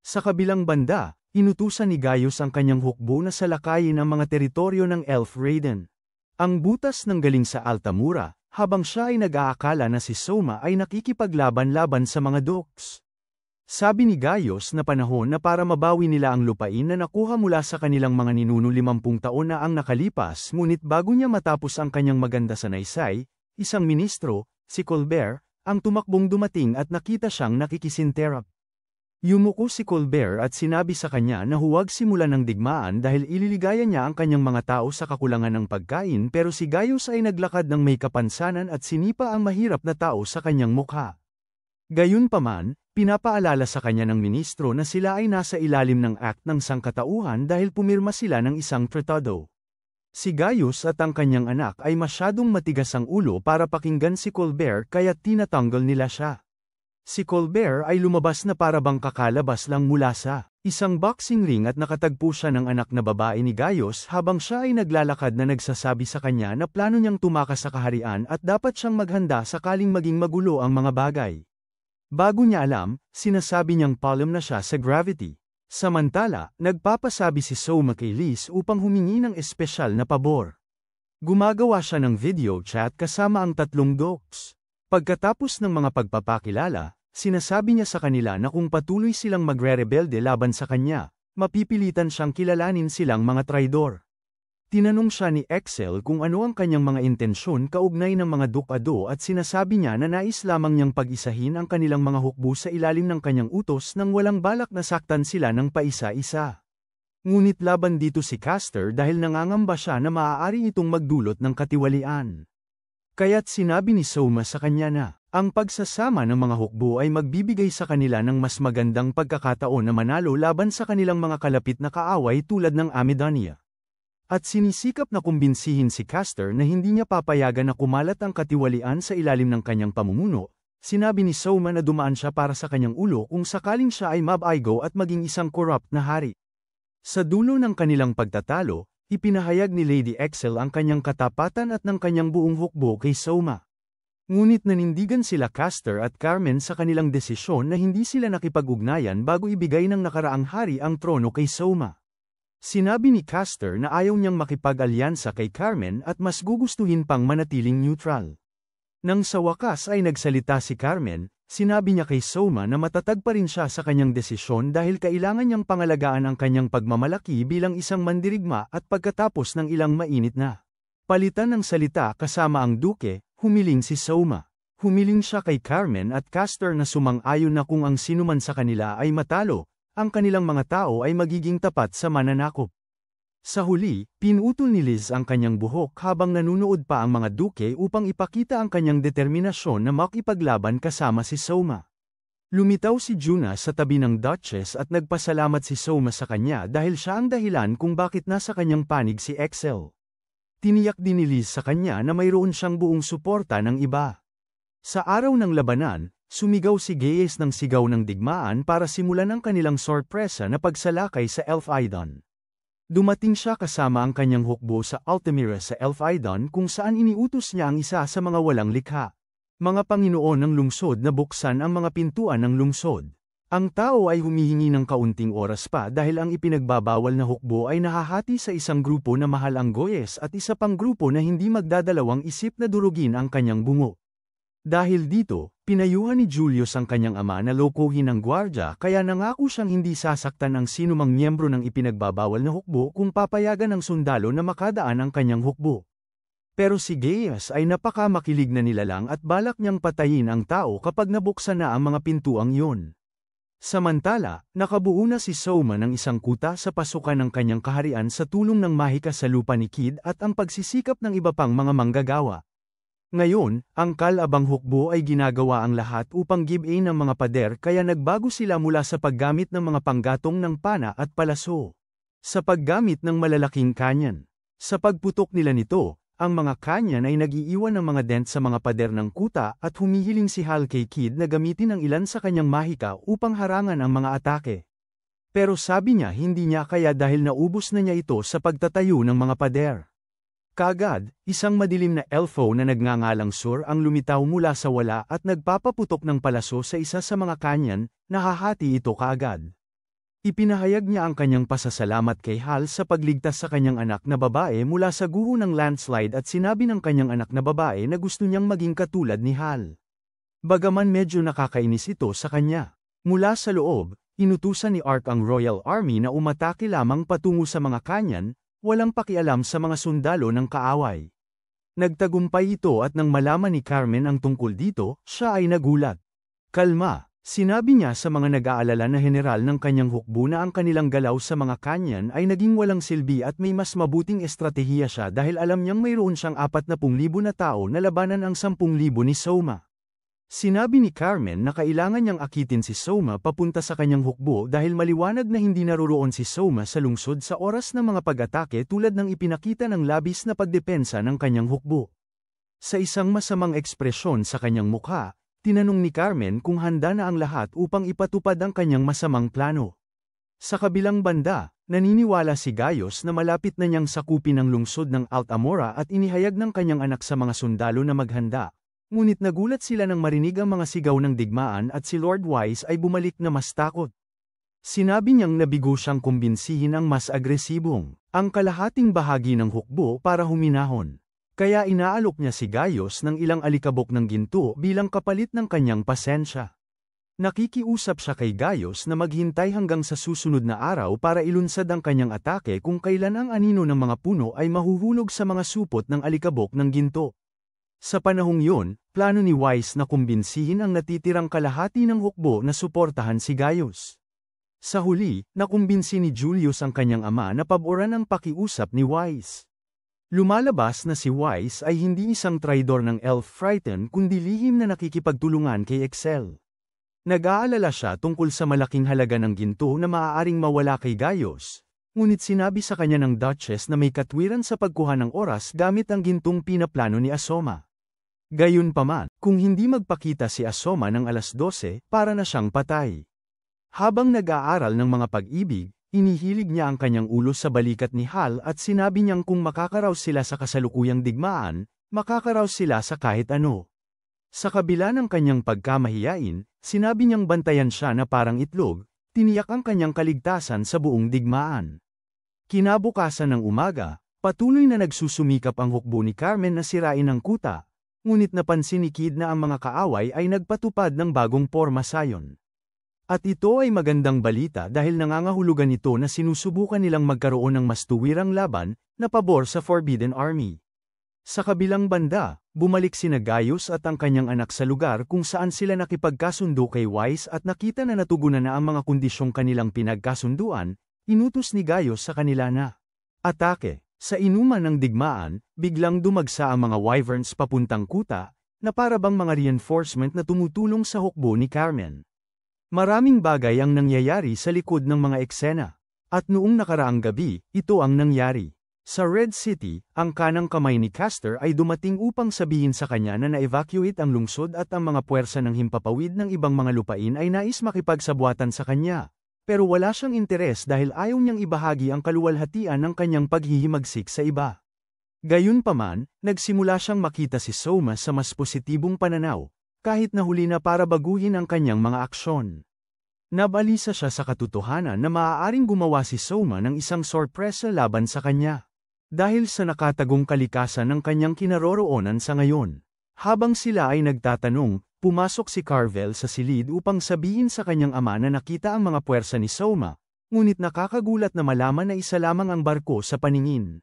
Sa kabilang banda, inutusan ni Gaius ang kanyang hukbo na salakayin ang mga teritoryo ng Elf Raiden. Ang butas ng galing sa Altamura, habang siya ay nag-aakala na si Soma ay nakikipaglaban-laban sa mga Dukes. Sabi ni Gaius na panahon na para mabawi nila ang lupain na nakuha mula sa kanilang mga ninuno 50 taon na ang nakalipas ngunit bago niya matapos ang kanyang maganda sa naysay, isang ministro, si Colbert, ang tumakbong dumating at nakita siyang nakikisinterap. Yumuko si Colbert at sinabi sa kanya na huwag simulan ng digmaan dahil ililigaya niya ang kanyang mga tao sa kakulangan ng pagkain, pero si Gaius ay naglakad ng may kapansanan at sinipa ang mahirap na tao sa kanyang mukha. Gayunpaman, pinapaalala sa kanya ng ministro na sila ay nasa ilalim ng act ng sangkatauhan dahil pumirma sila ng isang tratado. Si Gaius at ang kanyang anak ay masyadong matigas ang ulo para pakinggan si Colbert kaya tinatanggal nila siya. Si Colbert ay lumabas na para bang kakalabas lang mula sa isang boxing ring at nakatagpo siya ng anak na babae ni Gaius habang siya ay naglalakad na nagsasabi sa kanya na plano niyang tumakas sa kaharian at dapat siyang maghanda sakaling maging magulo ang mga bagay. Bago niya alam, sinasabi niyang palm na siya sa gravity. Samantala, nagpapasabi si Soma kay Liz upang humingi ng espesyal na pabor. Gumagawa siya ng video chat kasama ang tatlong dogs. Pagkatapos ng mga pagpapakilala, sinasabi niya sa kanila na kung patuloy silang magre-rebelde laban sa kanya, mapipilitan siyang kilalanin silang mga traidor. Tinanong siya ni Excel kung ano ang kanyang mga intensyon kaugnay ng mga dukado at sinasabi niya na nais lamang niyang pag-isahin ang kanilang mga hukbo sa ilalim ng kanyang utos nang walang balak na saktan sila ng paisa-isa. Ngunit laban dito si Castor dahil nangangamba siya na maaari itong magdulot ng katiwalian. Kaya't sinabi ni Soma sa kanya na, ang pagsasama ng mga hukbo ay magbibigay sa kanila ng mas magandang pagkakataon na manalo laban sa kanilang mga kalapit na kaaway tulad ng Amidania. At sinisikap na kumbinsihin si Castor na hindi niya papayagan na kumalat ang katiwalian sa ilalim ng kanyang pamumuno. Sinabi ni Soma na dumaan siya para sa kanyang ulo kung sakaling siya ay mabaigo at maging isang corrupt na hari. Sa dulo ng kanilang pagtatalo, ipinahayag ni Lady Excel ang kanyang katapatan at ng kanyang buong hukbo kay Soma. Ngunit nanindigan sila Castor at Carmen sa kanilang desisyon na hindi sila nakipag-ugnayan bago ibigay ng nakaraang hari ang trono kay Soma. Sinabi ni Castor na ayaw niyang makipag-alyansa kay Carmen at mas gugustuhin pang manatiling neutral. Nang sa wakas ay nagsalita si Carmen, sinabi niya kay Soma na matatag pa rin siya sa kanyang desisyon dahil kailangan niyang pangalagaan ang kanyang pagmamalaki bilang isang mandirigma at pagkatapos ng ilang mainit na palitan ng salita kasama ang duke, humiling si Soma. Humiling siya kay Carmen at Castor na sumang-ayon na kung ang sinuman sa kanila ay matalo, ang kanilang mga tao ay magiging tapat sa mananakop. Sa huli, pinutol ni Liz ang kanyang buhok habang nanunood pa ang mga duke upang ipakita ang kanyang determinasyon na makipaglaban kasama si Soma. Lumitaw si Juna sa tabi ng Duchess at nagpasalamat si Soma sa kanya dahil siya ang dahilan kung bakit nasa kanyang panig si Excel. Tiniyak din ni Liz sa kanya na mayroon siyang buong suporta ng iba. Sa araw ng labanan, sumigaw si Gaius ng sigaw ng digmaan para simulan ang kanilang sorpresa na pagsalakay sa Elfidon. Dumating siya kasama ang kanyang hukbo sa Altamira sa Elfidon kung saan iniutos niya ang isa sa mga walang likha. Mga Panginoon ng lungsod na buksan ang mga pintuan ng lungsod. Ang tao ay humihingi ng kaunting oras pa dahil ang ipinagbabawal na hukbo ay nahahati sa isang grupo na mahal ang Goyes at isa pang grupo na hindi magdadalawang isip na durugin ang kanyang bungo. Dahil dito, pinayuhan ni Julius ang kanyang ama na lokohin ang gwardya kaya nangako siyang hindi sasaktan ang sinumang miyembro ng ipinagbabawal na hukbo kung papayagan ng sundalo na makadaan ang kanyang hukbo. Pero si Gaius ay napakamakilig na nilalang at balak niyang patayin ang tao kapag nabuksan na ang mga pintuang iyon. Samantala, nakabuo na si Soma ng isang kuta sa pasukan ng kanyang kaharian sa tulong ng mahika sa lupa ni Kid at ang pagsisikap ng iba pang mga manggagawa. Ngayon, ang kalabang hukbo ay ginagawa ang lahat upang give-in ng mga pader kaya nagbago sila mula sa paggamit ng mga panggatong ng pana at palaso sa paggamit ng malalaking kanyan. Sa pagputok nila nito, ang mga kanyan ay nag-iiwan ng mga dent sa mga pader ng kuta at humihiling si Hal kay Kid na gamitin ang ilan sa kanyang mahika upang harangan ang mga atake. Pero sabi niya hindi niya kaya dahil naubos na niya ito sa pagtatayo ng mga pader. Kaagad, isang madilim na elfo na nagngangalang Sur ang lumitaw mula sa wala at nagpapaputok ng palaso sa isa sa mga kanyan, nahahati ito kaagad. Ipinahayag niya ang kanyang pasasalamat kay Hal sa pagligtas sa kanyang anak na babae mula sa guho ng landslide at sinabi ng kanyang anak na babae na gusto niyang maging katulad ni Hal. Bagaman medyo nakakainis ito sa kanya. Mula sa loob, inutusan ni Ark ang Royal Army na umatake lamang patungo sa mga kanyan, walang pakialam sa mga sundalo ng kaaway. Nagtagumpay ito at nang malaman ni Carmen ang tungkol dito, siya ay nagulat. Kalma, Sinabi niya sa mga nag-aalala na general ng kanyang hukbo na ang kanilang galaw sa mga kanyan ay naging walang silbi at may mas mabuting estratehiya siya dahil alam niyang mayroon siyang 40,000 na tao na labanan ang 10,000 ni Soma. Sinabi ni Carmen na kailangan niyang akitin si Soma papunta sa kanyang hukbo dahil maliwanag na hindi naroroon si Soma sa lungsod sa oras ng mga pag-atake tulad ng ipinakita ng labis na pagdepensa ng kanyang hukbo. Sa isang masamang ekspresyon sa kanyang mukha, tinanong ni Carmen kung handa na ang lahat upang ipatupad ang kanyang masamang plano. Sa kabilang banda, naniniwala si Gayos na malapit na niyang sakupin ang lungsod ng Altamora at inihayag ng kanyang anak sa mga sundalo na maghanda. Ngunit nagulat sila nang marinig ang mga sigaw ng digmaan at si Lord Wise ay bumalik na mas takot. Sinabi niyang nabigo siyang kumbinsihin ang mas agresibong, ang kalahating bahagi ng hukbo para huminahon. Kaya inaalok niya si Gayos ng ilang alikabok ng ginto bilang kapalit ng kanyang pasensya. Nakikiusap siya kay Gayos na maghintay hanggang sa susunod na araw para ilunsad ang kanyang atake kung kailan ang anino ng mga puno ay mahuhulog sa mga supot ng alikabok ng ginto. Sa panahong yun, plano ni Wise na kumbinsihin ang natitirang kalahati ng hukbo na suportahan si Gayos. Sa huli, nakumbinsi ni Julius ang kanyang ama na paboran ang pakiusap ni Wise. Lumalabas na si Wise ay hindi isang traidor ng Elf Frighten kundi lihim na nakikipagtulungan kay Excel. Nag-aalala siya tungkol sa malaking halaga ng ginto na maaaring mawala kay Gayos, ngunit sinabi sa kanya ng Duchess na may katwiran sa pagkuha ng oras gamit ang gintong pinaplano ni Asoma. Gayunpaman, kung hindi magpakita si Asoma ng alas 12, para na siyang patay. Habang nag-aaral ng mga pag-ibig, inihilig niya ang kanyang ulo sa balikat ni Hal at sinabi niyang kung makakaraos sila sa kasalukuyang digmaan, makakaraos sila sa kahit ano. Sa kabila ng kanyang pagkamahiyain, sinabi niyang bantayan siya na parang itlog, tiniyak ang kanyang kaligtasan sa buong digmaan. Kinabukasan ng umaga, patuloy na nagsusumikap ang hukbo ni Carmen na sirain ang kuta, ngunit napansin ni Kid na ang mga kaaway ay nagpatupad ng bagong porma sayon. At ito ay magandang balita dahil nangangahulugan ito na sinusubukan nilang magkaroon ng mas tuwirang laban na pabor sa Forbidden Army. Sa kabilang banda, bumalik sina Gayos at ang kanyang anak sa lugar kung saan sila nakipagkasundo kay Wise at nakita na natugunan na ang mga kondisyong kanilang pinagkasunduan, inutos ni Gayos sa kanila na atake. Sa inuman ng digmaan, biglang dumagsa ang mga wyverns papuntang kuta, na parabang mga reinforcement na tumutulong sa hukbo ni Carmen. Maraming bagay ang nangyayari sa likod ng mga eksena. At noong nakaraang gabi, ito ang nangyari. Sa Red City, ang kanang kamay ni Castor ay dumating upang sabihin sa kanya na na-evacuate ang lungsod at ang mga puwersa ng himpapawid ng ibang mga lupain ay nais makipagsabuatan sa kanya. Pero wala siyang interes dahil ayaw niyang ibahagi ang kaluwalhatian ng kanyang paghihimagsik sa iba. Gayunpaman, nagsimula siyang makita si Soma sa mas positibong pananaw, kahit na huli na para baguhin ang kanyang mga aksyon. Nabalisa siya sa katotohanan na maaaring gumawa si Soma ng isang sorpresa laban sa kanya. Dahil sa nakatagong kalikasan ng kanyang kinaroroonan sa ngayon. Habang sila ay nagtatanong, pumasok si Carvel sa silid upang sabihin sa kanyang ama na nakita ang mga puwersa ni Soma, ngunit nakakagulat na malaman na isa lamang ang barko sa paningin.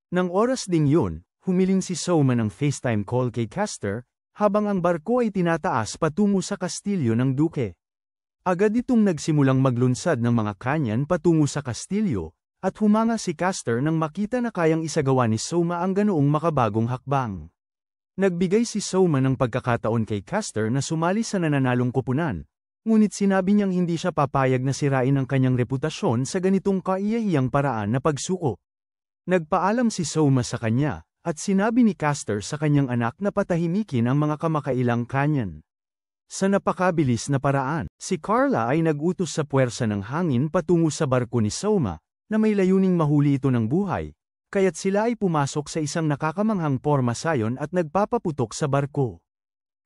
Nang oras ding yun, humiling si Soma ng FaceTime call kay Castor, habang ang barko ay tinataas patungo sa kastilyo ng Duke. Agad itong nagsimulang maglunsad ng mga kanyan patungo sa kastilyo, at humanga si Castor nang makita na kayang isagawa ni Soma ang ganoong makabagong hakbang. Nagbigay si Soma ng pagkakataon kay Castor na sumali sa nananalong koponan, ngunit sinabi niyang hindi siya papayag na sirain ang kanyang reputasyon sa ganitong kaiyahiyang paraan na pagsuko. Nagpaalam si Soma sa kanya, at sinabi ni Castor sa kanyang anak na patahimikin ang mga kamakailang kanyan. Sa napakabilis na paraan, si Carla ay nag-utos sa puwersa ng hangin patungo sa barko ni Soma, na may layuning mahuli ito ng buhay, kaya't sila ay pumasok sa isang nakakamanghang porma sayon at nagpapaputok sa barko.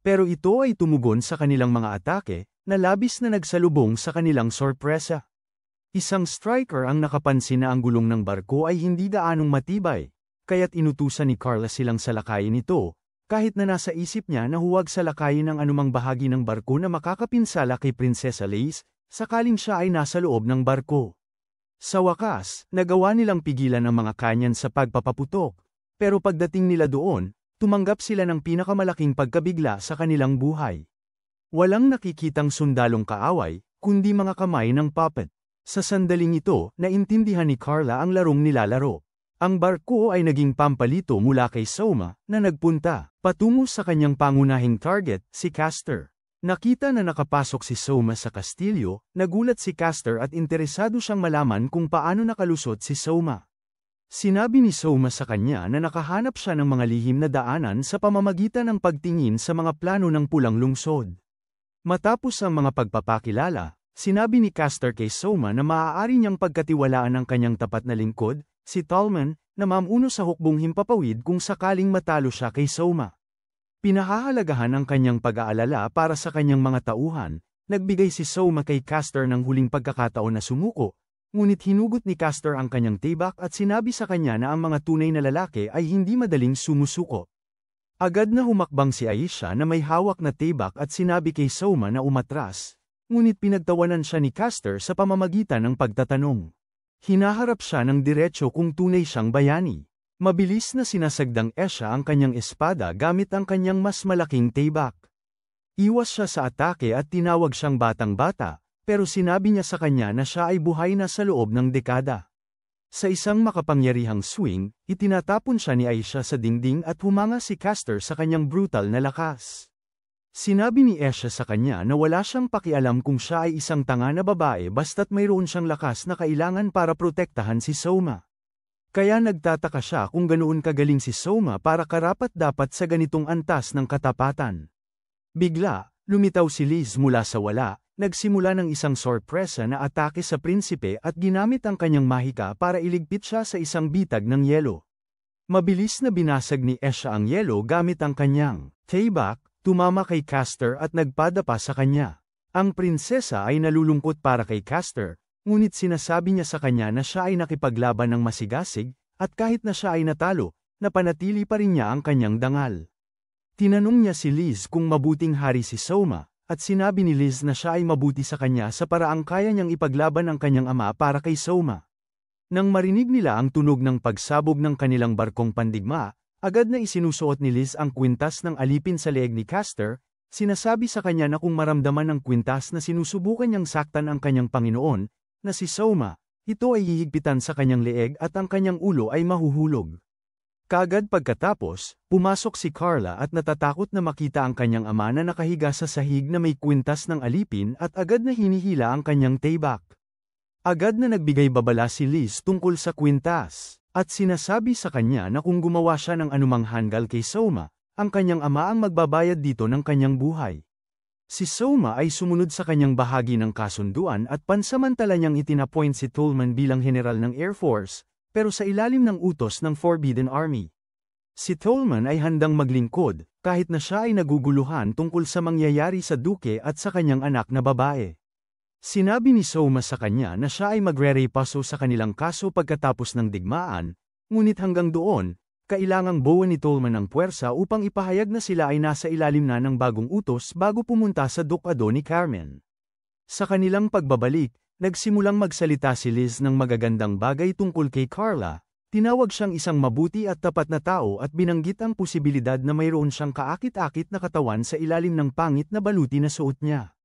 Pero ito ay tumugon sa kanilang mga atake, na labis na nagsalubong sa kanilang sorpresa. Isang striker ang nakapansin na ang gulong ng barko ay hindi gaanong matibay, kaya't inutusan ni Carla silang salakayin ito, kahit na nasa isip niya na huwag salakayin ang anumang bahagi ng barko na makakapinsala kay Prinsesa Lace, sakaling siya ay nasa loob ng barko. Sa wakas, nagawa nilang pigilan ang mga kanyan sa pagpapaputok, pero pagdating nila doon, tumanggap sila ng pinakamalaking pagkabigla sa kanilang buhay. Walang nakikitang sundalong kaaway, kundi mga kamay ng puppet. Sa sandaling ito, naintindihan ni Carla ang larong nilalaro. Ang barko ay naging pampalito mula kay Soma, na nagpunta patungo sa kanyang pangunahing target, si Castor. Nakita na nakapasok si Soma sa kastilyo, nagulat si Castor at interesado siyang malaman kung paano nakalusot si Soma. Sinabi ni Soma sa kanya na nakahanap siya ng mga lihim na daanan sa pamamagitan ng pagtingin sa mga plano ng pulang lungsod. Matapos ang mga pagpapakilala, sinabi ni Castor kay Soma na maaari niyang pagkatiwalaan ang kanyang tapat na lingkod, si Tallman, na mamuno sa hukbong himpapawid kung sakaling matalo siya kay Soma. Pinahahalagahan ang kanyang pag-aalala para sa kanyang mga tauhan, nagbigay si Soma kay Castor ng huling pagkakataon na sumuko, ngunit hinugot ni Castor ang kanyang tibak at sinabi sa kanya na ang mga tunay na lalaki ay hindi madaling sumusuko. Agad na humakbang si Aisha na may hawak na tibak at sinabi kay Soma na umatras, ngunit pinagtawanan siya ni Castor sa pamamagitan ng pagtatanong. Hinaharap siya ng diretso kung tunay siyang bayani. Mabilis na sinasagdang Aisha ang kanyang espada gamit ang kanyang mas malaking tibak. Iwas siya sa atake at tinawag siyang batang-bata, pero sinabi niya sa kanya na siya ay buhay na sa loob ng dekada. Sa isang makapangyarihang swing, itinatapon siya ni Aisha sa dingding at humanga si Castor sa kanyang brutal na lakas. Sinabi ni Aisha sa kanya na wala siyang pakialam kung siya ay isang tanga na babae basta't mayroon siyang lakas na kailangan para protektahan si Soma. Kaya nagtataka siya kung ganoon kagaling si Soma para karapat-dapat sa ganitong antas ng katapatan. Bigla, lumitaw si Liz mula sa wala, nagsimula ng isang sorpresa na atake sa prinsipe at ginamit ang kanyang mahika para iligpit siya sa isang bitag ng yelo. Mabilis na binasag ni Aisha ang yelo gamit ang kanyang tibak, tumama kay Castor at nagpadapa sa kanya. Ang prinsesa ay nalulungkot para kay Castor, ngunit sinasabi niya sa kanya na siya ay nakipaglaban ng masigasig, at kahit na siya ay natalo, napanatili pa rin niya ang kanyang dangal. Tinanong niya si Liz kung mabuting hari si Soma, at sinabi ni Liz na siya ay mabuti sa kanya sa paraang kaya niyang ipaglaban ang kanyang ama para kay Soma. Nang marinig nila ang tunog ng pagsabog ng kanilang barkong pandigma, agad na isinusuot ni Liz ang kwintas ng alipin sa leeg ni Castor, sinasabi sa kanya na kung maramdaman ng kwintas na sinusubukan niyang saktan ang kanyang Panginoon, na si Soma, ito ay hihigpitan sa kanyang leeg at ang kanyang ulo ay mahuhulog. Kaagad pagkatapos, pumasok si Carla at natatakot na makita ang kanyang ama na nakahiga sa sahig na may kwintas ng alipin at agad na hinihila ang kanyang tibak. Agad na nagbigay babala si Liz tungkol sa kwintas, at sinasabi sa kanya na kung gumawa siya ng anumang hanggal kay Soma, ang kanyang ama ang magbabayad dito ng kanyang buhay. Si Soma ay sumunod sa kanyang bahagi ng kasunduan at pansamantala niyang itinapoint si Tallman bilang general ng Air Force, pero sa ilalim ng utos ng Forbidden Army. Si Tallman ay handang maglingkod, kahit na siya ay naguguluhan tungkol sa mangyayari sa duke at sa kanyang anak na babae. Sinabi ni Soma sa kanya na siya ay magre-repaso sa kanilang kaso pagkatapos ng digmaan, ngunit hanggang doon, kailangang buuan ni Tallman ang puwersa upang ipahayag na sila ay nasa ilalim na ng bagong utos bago pumunta sa dukado ni Carmen. Sa kanilang pagbabalik, nagsimulang magsalita si Liz ng magagandang bagay tungkol kay Carla, tinawag siyang isang mabuti at tapat na tao at binanggit ang posibilidad na mayroon siyang kaakit-akit na katawan sa ilalim ng pangit na baluti na suot niya.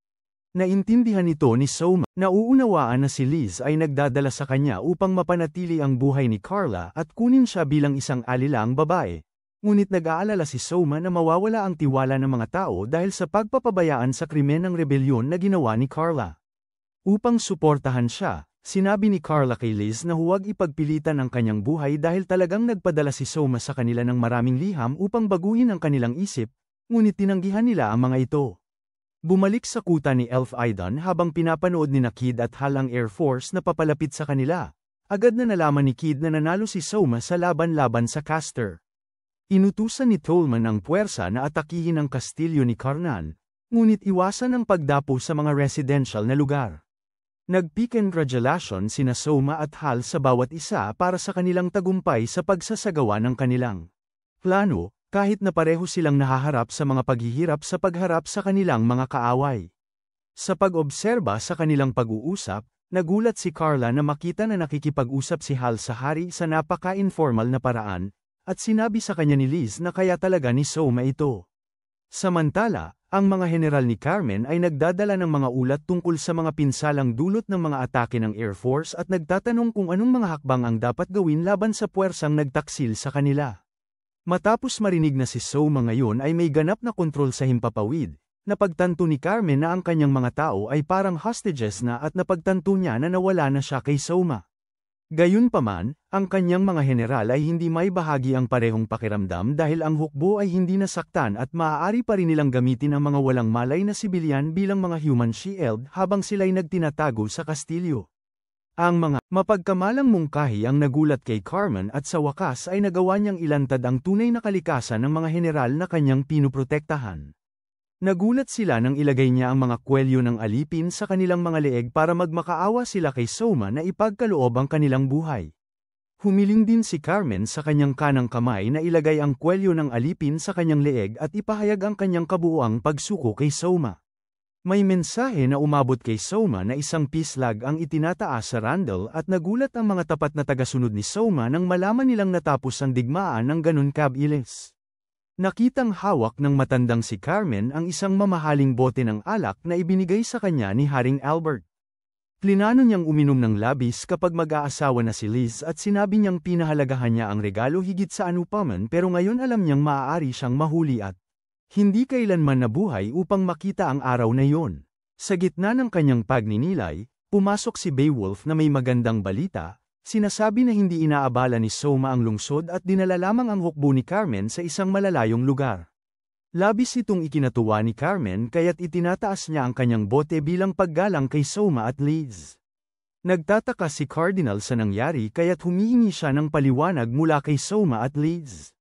Naintindihan ito ni Soma, nauunawaan na si Liz ay nagdadala sa kanya upang mapanatili ang buhay ni Carla at kunin siya bilang isang alilaang babae, ngunit nag-aalala si Soma na mawawala ang tiwala ng mga tao dahil sa pagpapabayaan sa krimen ng rebelyon na ginawa ni Carla. Upang suportahan siya, sinabi ni Carla kay Liz na huwag ipagpilitan ang kanyang buhay dahil talagang nagpadala si Soma sa kanila ng maraming liham upang baguhin ang kanilang isip, ngunit tinanggihan nila ang mga ito. Bumalik sa kuta ni Elf Aidan habang pinapanood ni Kid at Hal ang Air Force na papalapit sa kanila. Agad na nalaman ni Kid na nanalo si Soma sa laban-laban sa Castor. Inutusan ni Tallman ang puwersa na atakihin ang kastilyo ni Carnan, ngunit iwasan ang pagdapo sa mga residential na lugar. Nagpikongratulation sina Soma at Hal sa bawat isa para sa kanilang tagumpay sa pagsasagawa ng kanilang plano, kahit na pareho silang nahaharap sa mga paghihirap sa pagharap sa kanilang mga kaaway. Sa pag-obserba sa kanilang pag-uusap, nagulat si Carla na makita na nakikipag-usap si Hal sa hari sa napaka-informal na paraan, at sinabi sa kanya ni Liz na kaya talaga ni Soma ito. Samantala, ang mga general ni Carmen ay nagdadala ng mga ulat tungkol sa mga pinsalang dulot ng mga atake ng Air Force at nagtatanong kung anong mga hakbang ang dapat gawin laban sa puwersang nagtaksil sa kanila. Matapos marinig na si Soma ngayon ay may ganap na kontrol sa himpapawid, napagtanto ni Carmen na ang kanyang mga tao ay parang hostages na at napagtanto niya na nawala na siya kay Soma. Gayunpaman, ang kanyang mga general ay hindi may bahagi ang parehong pakiramdam dahil ang hukbo ay hindi nasaktan at maaari pa rin nilang gamitin ang mga walang malay na sibilyan bilang mga human shield habang sila'y nagtinatago sa kastilyo. Ang mga mapagkamalang mungkahi ang nagulat kay Carmen at sa wakas ay nagawa niyang ilantad ang tunay na kalikasan ng mga general na kanyang pinuprotektahan. Nagulat sila nang ilagay niya ang mga kwelyo ng alipin sa kanilang mga leeg para magmakaawa sila kay Soma na ipagkaloob ang kanilang buhay. Humiling din si Carmen sa kanyang kanang kamay na ilagay ang kwelyo ng alipin sa kanyang leeg at ipahayag ang kanyang kabuuang pagsuko kay Soma. May mensahe na umabot kay Soma na isang pislag ang itinataas sa Randall at nagulat ang mga tapat na tagasunod ni Soma nang malaman nilang natapos ang digmaan ng ganun kabilis. Nakitang hawak ng matandang si Carmen ang isang mamahaling bote ng alak na ibinigay sa kanya ni Haring Albert. Plinano niyang uminom ng labis kapag mag-aasawa na si Liz at sinabi niyang pinahalagahan niya ang regalo higit sa anupaman pero ngayon alam niyang maaari siyang mahuli at hindi kailanman nabuhay upang makita ang araw na yon. Sa gitna ng kanyang pagninilay, pumasok si Beowulf na may magandang balita, sinasabi na hindi inaabala ni Soma ang lungsod at dinala lamang ang hukbo ni Carmen sa isang malalayong lugar. Labis itong ikinatuwa ni Carmen kaya't itinataas niya ang kanyang bote bilang paggalang kay Soma at Liz. Nagtataka si Cardinal sa nangyari kaya't humihingi siya ng paliwanag mula kay Soma at Liz.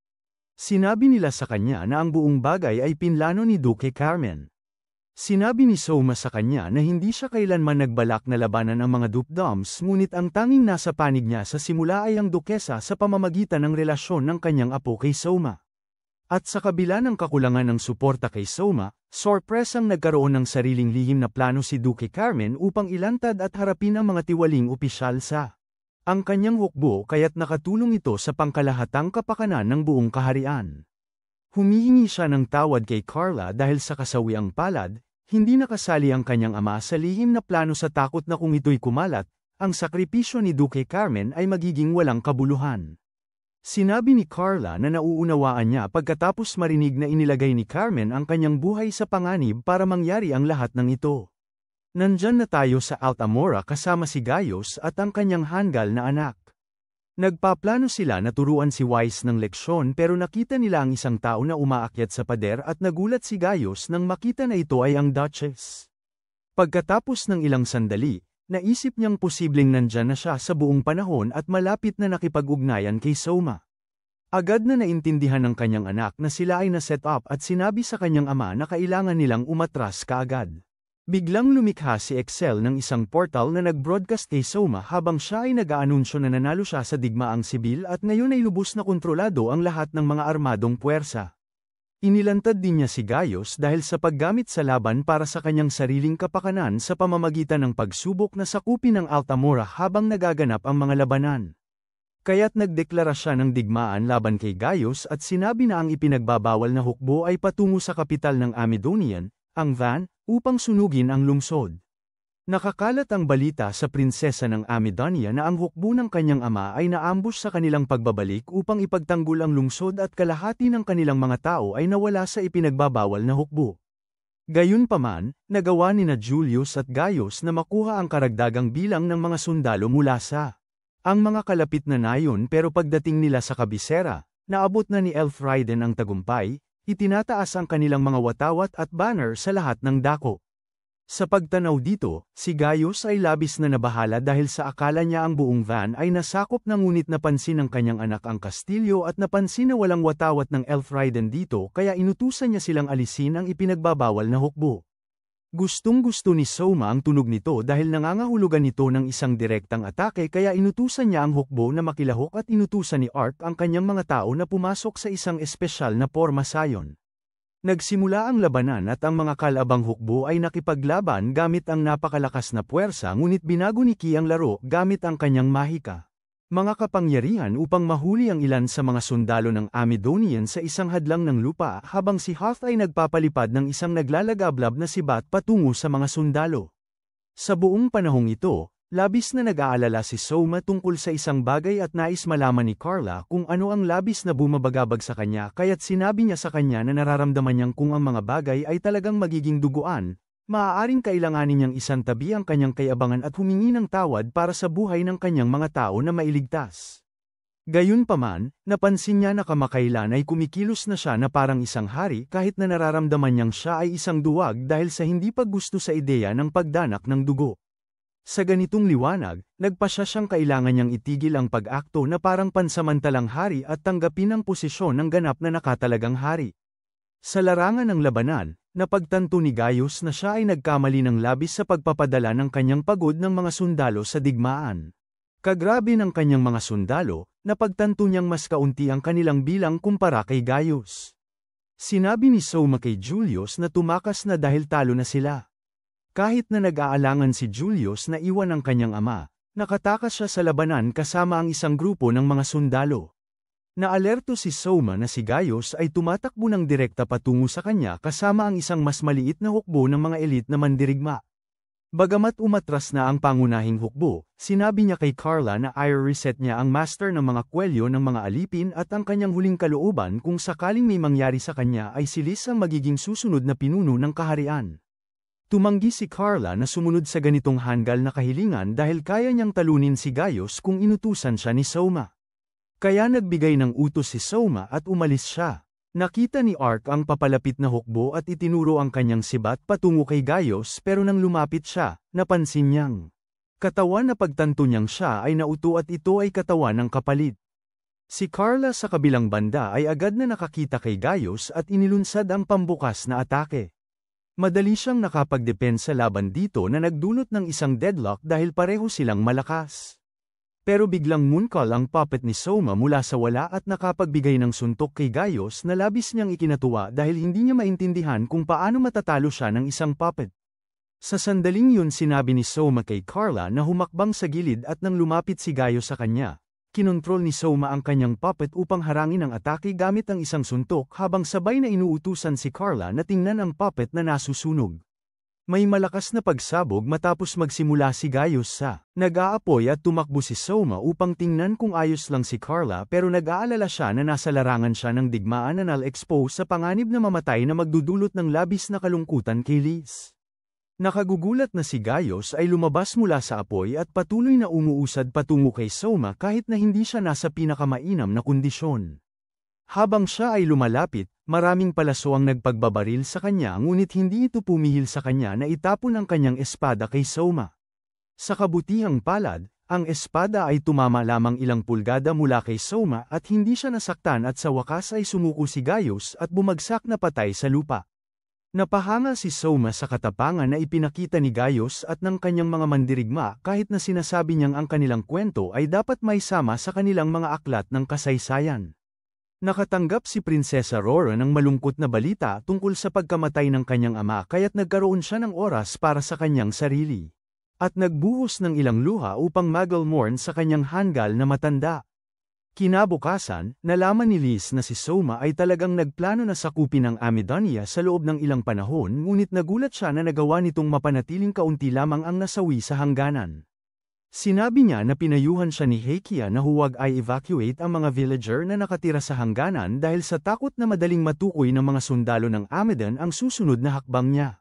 Sinabi nila sa kanya na ang buong bagay ay pinlano ni Duke Carmen. Sinabi ni Soma sa kanya na hindi siya kailanman nagbalak na labanan ang mga Dukedoms ngunit ang tanging nasa panig niya sa simula ay ang dukesa sa pamamagitan ng relasyon ng kanyang apo kay Soma. At sa kabila ng kakulangan ng suporta kay Soma, sorpresang nagkaroon ng sariling lihim na plano si Duke Carmen upang ilantad at harapin ang mga tiwaling opisyal sa ang kanyang hukbo kaya't nakatulong ito sa pangkalahatang kapakanan ng buong kaharian. Humihingi siya ng tawad kay Carla dahil sa kasawiang palad, hindi nakasali ang kanyang ama sa lihim na plano sa takot na kung ito'y kumalat, ang sakripisyo ni Duke Carmen ay magiging walang kabuluhan. Sinabi ni Carla na nauunawaan niya pagkatapos marinig na inilagay ni Carmen ang kanyang buhay sa panganib para mangyari ang lahat ng ito. Nandyan na tayo sa Altamora kasama si Gaius at ang kanyang hanggal na anak. Nagpaplano sila na turuan si Weiss ng leksyon pero nakita nila ang isang tao na umaakyat sa pader at nagulat si Gaius nang makita na ito ay ang Duchess. Pagkatapos ng ilang sandali, naisip niyang posibleng nandyan na siya sa buong panahon at malapit na nakipag-ugnayan kay Soma. Agad na naintindihan ng kanyang anak na sila ay na-set up at sinabi sa kanyang ama na kailangan nilang umatras kaagad. Biglang lumikha si Excel ng isang portal na nag-broadcast kay Soma habang siya ay nag-aanunsyo na nanalo siya sa digmaang sibil at ngayon ay lubos na kontrolado ang lahat ng mga armadong puwersa. Inilantad din niya si Gaius dahil sa paggamit sa laban para sa kanyang sariling kapakanan sa pamamagitan ng pagsubok na sakupin ng Altamora habang nagaganap ang mga labanan. Kaya't nagdeklara siya ng digmaan laban kay Gaius at sinabi na ang ipinagbabawal na hukbo ay patungo sa kapital ng Amidonian, ang Van, upang sunugin ang lungsod. Nakakalat ang balita sa prinsesa ng Amidonia na ang hukbo ng kanyang ama ay naambush sa kanilang pagbabalik upang ipagtanggol ang lungsod at kalahati ng kanilang mga tao ay nawala sa ipinagbabawal na hukbo. Gayunpaman, nagawa ni na Julius at Gaius na makuha ang karagdagang bilang ng mga sundalo mula sa ang mga kalapit na nayon pero pagdating nila sa kabisera, naabot na ni Elfriden ang tagumpay, itinataas ang kanilang mga watawat at banner sa lahat ng dako. Sa pagtanaw dito, si Gaius ay labis na nabahala dahil sa akala niya ang buong Van ay nasakop na ngunit napansin ng kanyang anak ang kastilyo at napansin na walang watawat ng Elfriden dito kaya inutusan niya silang alisin ang ipinagbabawal na hukbo. Gustong-gusto ni Soma ang tunog nito dahil nangangahulugan nito ng isang direktang atake kaya inutusan niya ang hukbo na makilahok at inutusan ni Ark ang kanyang mga tao na pumasok sa isang espesyal na porma sayon. Nagsimula ang labanan at ang mga kalabang hukbo ay nakipaglaban gamit ang napakalakas na puwersa ngunit binago ni Ki ang laro gamit ang kanyang mahika. mga kapangyarihan upang mahuli ang ilan sa mga sundalo ng Amidonian sa isang hadlang ng lupa habang si Hoth ay nagpapalipad ng isang naglalagablab na sibat patungo sa mga sundalo. Sa buong panahong ito, labis na nag-aalala si Soma tungkol sa isang bagay at nais malaman ni Carla kung ano ang labis na bumabagabag sa kanya kaya't sinabi niya sa kanya na nararamdaman niyang kung ang mga bagay ay talagang magiging duguan, maaaring kailanganin niyang isantabi ang kanyang kayabangan at humingi ng tawad para sa buhay ng kanyang mga tao na mailigtas. Gayunpaman, napansin niya na kamakailan ay kumikilos na siya na parang isang hari kahit na nararamdaman niyang siya ay isang duwag dahil sa hindi paggusto sa ideya ng pagdanak ng dugo. Sa ganitong liwanag, nagpasya siyang kailangan niyang itigil ang pag-akto na parang pansamantalang hari at tanggapin ang posisyon ng ganap na nakatalagang hari. Sa larangan ng labanan, napagtanto ni Gaius na siya ay nagkamali ng labis sa pagpapadala ng kanyang pagod ng mga sundalo sa digmaan. Kagrabe ng kanyang mga sundalo, napagtanto niyang mas kaunti ang kanilang bilang kumpara kay Gaius. Sinabi ni Soma kay Julius na tumakas na dahil talo na sila. Kahit na nag-aalangan si Julius na iwan ang kanyang ama, nakatakas siya sa labanan kasama ang isang grupo ng mga sundalo. Naalerto si Soma na si Gaius ay tumatakbo ng direkta patungo sa kanya kasama ang isang mas maliit na hukbo ng mga elite na mandirigma. Bagamat umatras na ang pangunahing hukbo, sinabi niya kay Carla na i-reset niya ang master ng mga kwelyo ng mga alipin at ang kanyang huling kalooban kung sakaling may mangyari sa kanya ay si Liz ang magiging susunod na pinuno ng kaharian. Tumanggi si Carla na sumunod sa ganitong hanggal na kahilingan dahil kaya niyang talunin si Gaius kung inutusan siya ni Soma. Kaya nagbigay ng utos si Soma at umalis siya. Nakita ni Ark ang papalapit na hukbo at itinuro ang kanyang sibat patungo kay Gaius pero nang lumapit siya, napansin niyang katawan na pagtanto niyang siya ay nauto at ito ay katawan ng kapalit. Si Carla sa kabilang banda ay agad na nakakita kay Gaius at inilunsad ang pambukas na atake. Madali siyang nakapagdepensa laban dito na nagdulot ng isang deadlock dahil pareho silang malakas. Pero biglang mooncall ang puppet ni Soma mula sa wala at nakapagbigay ng suntok kay Gaius na labis niyang ikinatuwa dahil hindi niya maintindihan kung paano matatalo siya ng isang puppet. Sa sandaling yun sinabi ni Soma kay Carla na humakbang sa gilid at nang lumapit si Gaius sa kanya, kinontrol ni Soma ang kanyang puppet upang harangin ang atake gamit ang isang suntok habang sabay na inuutusan si Carla na tingnan ang puppet na nasusunog. May malakas na pagsabog matapos magsimula si Gaius sa nag-aapoy at tumakbo si Soma upang tingnan kung ayos lang si Carla pero nag-aalala siya na nasa larangan siya ng digmaan na nal-expose sa panganib na mamatay na magdudulot ng labis na kalungkutan kay Liz. Nakagugulat na si Gaius ay lumabas mula sa apoy at patuloy na umuusad patungo kay Soma kahit na hindi siya nasa pinakamainam na kondisyon. Habang siya ay lumalapit, maraming palaso ang nagpagbabaril sa kanya ngunit hindi ito pumihil sa kanya na itapon ang kanyang espada kay Soma. Sa kabutihang palad, ang espada ay tumama lamang ilang pulgada mula kay Soma at hindi siya nasaktan at sa wakas ay sumuko si Gaius at bumagsak na patay sa lupa. Napahanga si Soma sa katapangan na ipinakita ni Gaius at ng kanyang mga mandirigma kahit na sinasabi niyang ang kanilang kwento ay dapat maisama sa kanilang mga aklat ng kasaysayan. Nakatanggap si Prinsesa Aurora ng malungkot na balita tungkol sa pagkamatay ng kanyang ama kaya't nagkaroon siya ng oras para sa kanyang sarili. At nagbuhos ng ilang luha upang mag-mourn sa kanyang hanggal na matanda. Kinabukasan, nalaman ni Liz na si Soma ay talagang nagplano na sakupin ang Amidonia sa loob ng ilang panahon ngunit nagulat siya na nagawa nitong mapanatiling kaunti lamang ang nasawi sa hangganan. Sinabi niya na pinayuhan siya ni Hekia na huwag ay evacuate ang mga villager na nakatira sa hangganan dahil sa takot na madaling matukoy ng mga sundalo ng Amidon ang susunod na hakbang niya.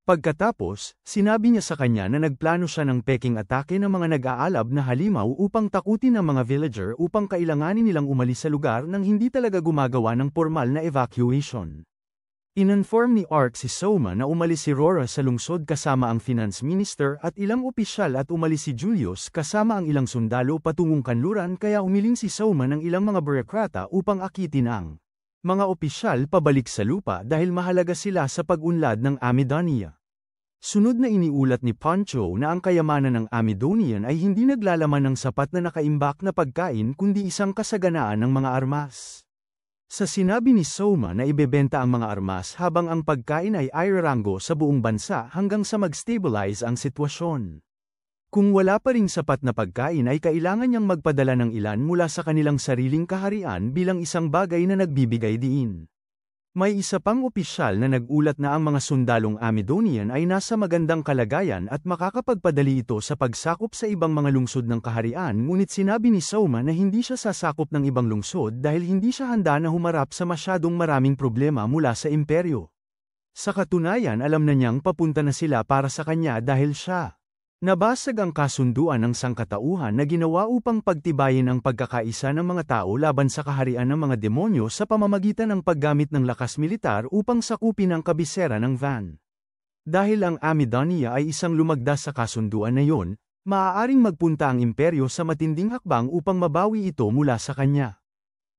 Pagkatapos, sinabi niya sa kanya na nagplano siya ng peking atake ng mga nag-aalab na halimaw upang takutin ang mga villager upang kailanganin nilang umalis sa lugar nang hindi talaga gumagawa ng formal na evacuation. Ininform ni Ark si Soma na umalis si Aurora sa lungsod kasama ang finance minister at ilang opisyal at umalis si Julius kasama ang ilang sundalo patungong kanluran kaya umiling si Soma ng ilang mga burekrata upang akitin ang mga opisyal pabalik sa lupa dahil mahalaga sila sa pag-unlad ng Amidonia. Sunod na iniulat ni Pancho na ang kayamanan ng Amidonian ay hindi naglalaman ng sapat na nakaimbak na pagkain kundi isang kasaganaan ng mga armas. Sa sinabi ni Soma na ibebenta ang mga armas habang ang pagkain ay iraranggo sa buong bansa hanggang sa mag-stabilize ang sitwasyon. Kung wala pa ring sapat na pagkain ay kailangan niyang magpadala ng ilan mula sa kanilang sariling kaharian bilang isang bagay na nagbibigay diin. May isa pang opisyal na nag-ulat na ang mga sundalong Amidonian ay nasa magandang kalagayan at makakapagpadali ito sa pagsakop sa ibang mga lungsod ng kaharian, ngunit sinabi ni Soma na hindi siya sasakop ng ibang lungsod dahil hindi siya handa na humarap sa masyadong maraming problema mula sa imperyo. Sa katunayan, alam na niyang papunta na sila para sa kanya dahil siya nabasag ang kasunduan ng sangkatauhan na ginawa upang pagtibayin ang pagkakaisa ng mga tao laban sa kaharian ng mga demonyo sa pamamagitan ng paggamit ng lakas militar upang sakupin ang kabisera ng Van. Dahil ang Amidonia ay isang lumagdas sa kasunduan na yon, maaaring magpunta ang imperyo sa matinding hakbang upang mabawi ito mula sa kanya.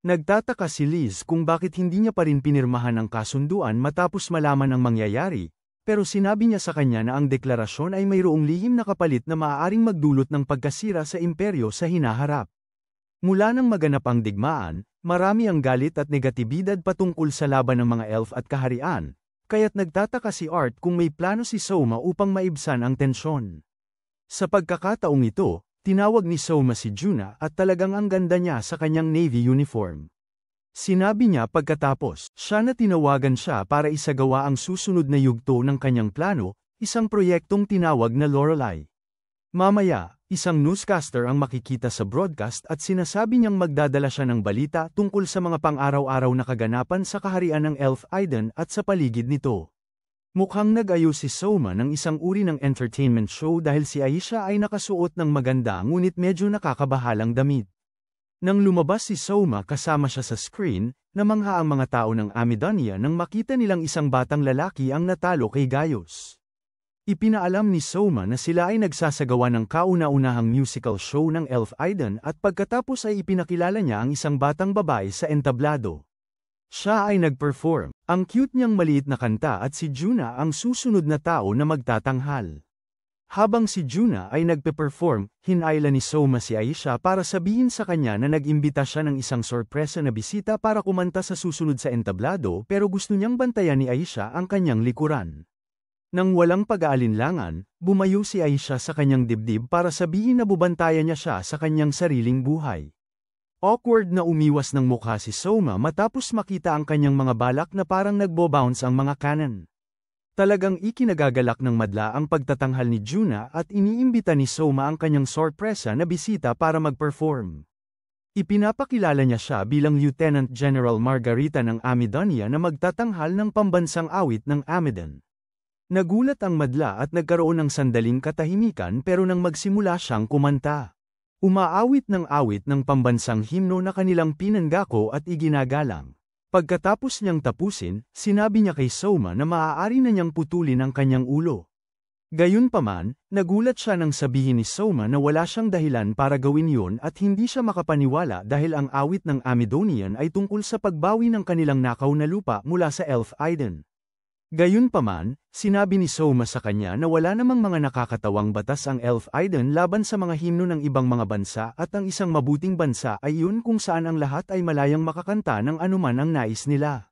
Nagtataka si Liz kung bakit hindi niya pa rin pinirmahan ang kasunduan matapos malaman ang mangyayari, pero sinabi niya sa kanya na ang deklarasyon ay mayroong lihim na kapalit na maaaring magdulot ng pagkasira sa imperyo sa hinaharap. Mula nang maganap ang digmaan, marami ang galit at negatibidad patungkol sa laban ng mga elf at kaharian, kaya't nagtataka si Art kung may plano si Soma upang maibsan ang tensyon. Sa pagkakataong ito, tinawag ni Soma si Juna at talagang ang ganda niya sa kanyang navy uniform. Sinabi niya pagkatapos, siya na tinawagan siya para isagawa ang susunod na yugto ng kanyang plano, isang proyektong tinawag na Lorelei. Mamaya, isang newscaster ang makikita sa broadcast at sinasabi niyang magdadala siya ng balita tungkol sa mga pang-araw-araw na kaganapan sa kaharian ng Elf Iden at sa paligid nito. Mukhang nag-ayos si Soma ng isang uri ng entertainment show dahil si Aisha ay nakasuot ng maganda ngunit medyo nakakabahalang damit. Nang lumabas si Soma kasama siya sa screen, namangha ang mga tao ng Amidonia nang makita nilang isang batang lalaki ang natalo kay Gaius. Ipinaalam ni Soma na sila ay nagsasagawa ng kauna-unahang musical show ng Elf Iden at pagkatapos ay ipinakilala niya ang isang batang babae sa entablado. Siya ay nag-perform. Ang cute niyang maliit na kanta at si Juna ang susunod na tao na magtatanghal. Habang si Juna ay nagpe-perform, hinayla ni Soma si Aisha para sabihin sa kanya na nag-imbita siya ng isang sorpresa na bisita para kumanta sa susunod sa entablado pero gusto niyang bantayan ni Aisha ang kanyang likuran. Nang walang pag-aalinlangan, bumayo si Aisha sa kanyang dibdib para sabihin na bubantayan niya siya sa kanyang sariling buhay. Awkward na umiwas ng mukha si Soma matapos makita ang kanyang mga balak na parang nagbo-bounce ang mga cannon. Talagang ikinagagalak ng madla ang pagtatanghal ni Juna at iniimbita ni Soma ang kanyang sorpresa na bisita para mag-perform. Ipinapakilala niya siya bilang Lieutenant General Margarita ng Amidonia na magtatanghal ng pambansang awit ng Amidon. Nagulat ang madla at nagkaroon ng sandaling katahimikan pero nang magsimula siyang kumanta. Umaawit ng awit ng pambansang himno na kanilang pinanggako at iginagalang. Pagkatapos niyang tapusin, sinabi niya kay Soma na maaari na niyang putulin ang kanyang ulo. Gayunpaman, nagulat siya nang sabihin ni Soma na wala siyang dahilan para gawin yun at hindi siya makapaniwala dahil ang awit ng Amidonian ay tungkol sa pagbawi ng kanilang nakaw na lupa mula sa Elf Iden. Gayunpaman, sinabi ni Soma sa kanya na wala namang mga nakakatawang batas ang Elf Iden laban sa mga himno ng ibang mga bansa at ang isang mabuting bansa ay yun kung saan ang lahat ay malayang makakanta ng anuman ang nais nila.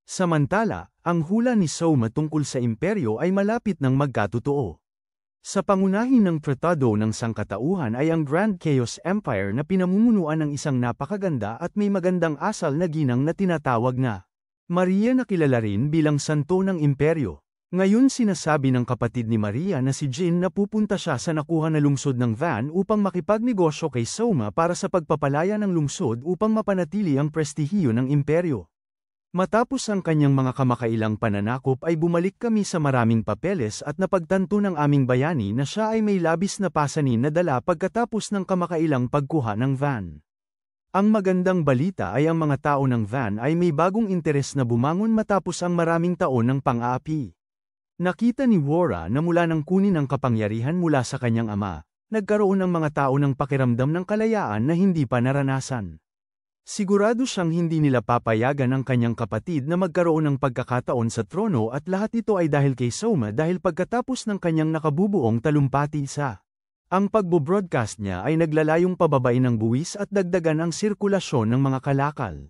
Samantala, ang hula ni Soma tungkol sa imperyo ay malapit ng magkatotoo. Sa pangunahin ng tratado ng sangkatauhan ay ang Grand Chaos Empire na pinamumunuan ng isang napakaganda at may magandang asal na ginang na tinatawag na Maria na kilala rin bilang santo ng imperyo. Ngayon sinasabi ng kapatid ni Maria na si Jin na pupunta siya sa nakuha na lungsod ng Van upang makipagnegosyo kay Soma para sa pagpapalaya ng lungsod upang mapanatili ang prestihiyo ng imperyo. Matapos ang kanyang mga kamakailang pananakop ay bumalik kami sa maraming papeles at napagtanto ng aming bayani na siya ay may labis na pasanin na dala pagkatapos ng kamakailang pagkuha ng Van. Ang magandang balita ay ang mga tao ng Van ay may bagong interes na bumangon matapos ang maraming taon ng pang-aapi. Nakita ni Wora na mula nang kunin ang kapangyarihan mula sa kanyang ama, nagkaroon ng mga tao ng pakiramdam ng kalayaan na hindi pa naranasan. Sigurado siyang hindi nila papayagan ang kanyang kapatid na magkaroon ng pagkakataon sa trono at lahat ito ay dahil kay Soma dahil pagkatapos ng kanyang nakabubuong talumpati sa ang pagbo-broadcast niya ay naglalayong pababain ng buwis at dagdagan ang sirkulasyon ng mga kalakal.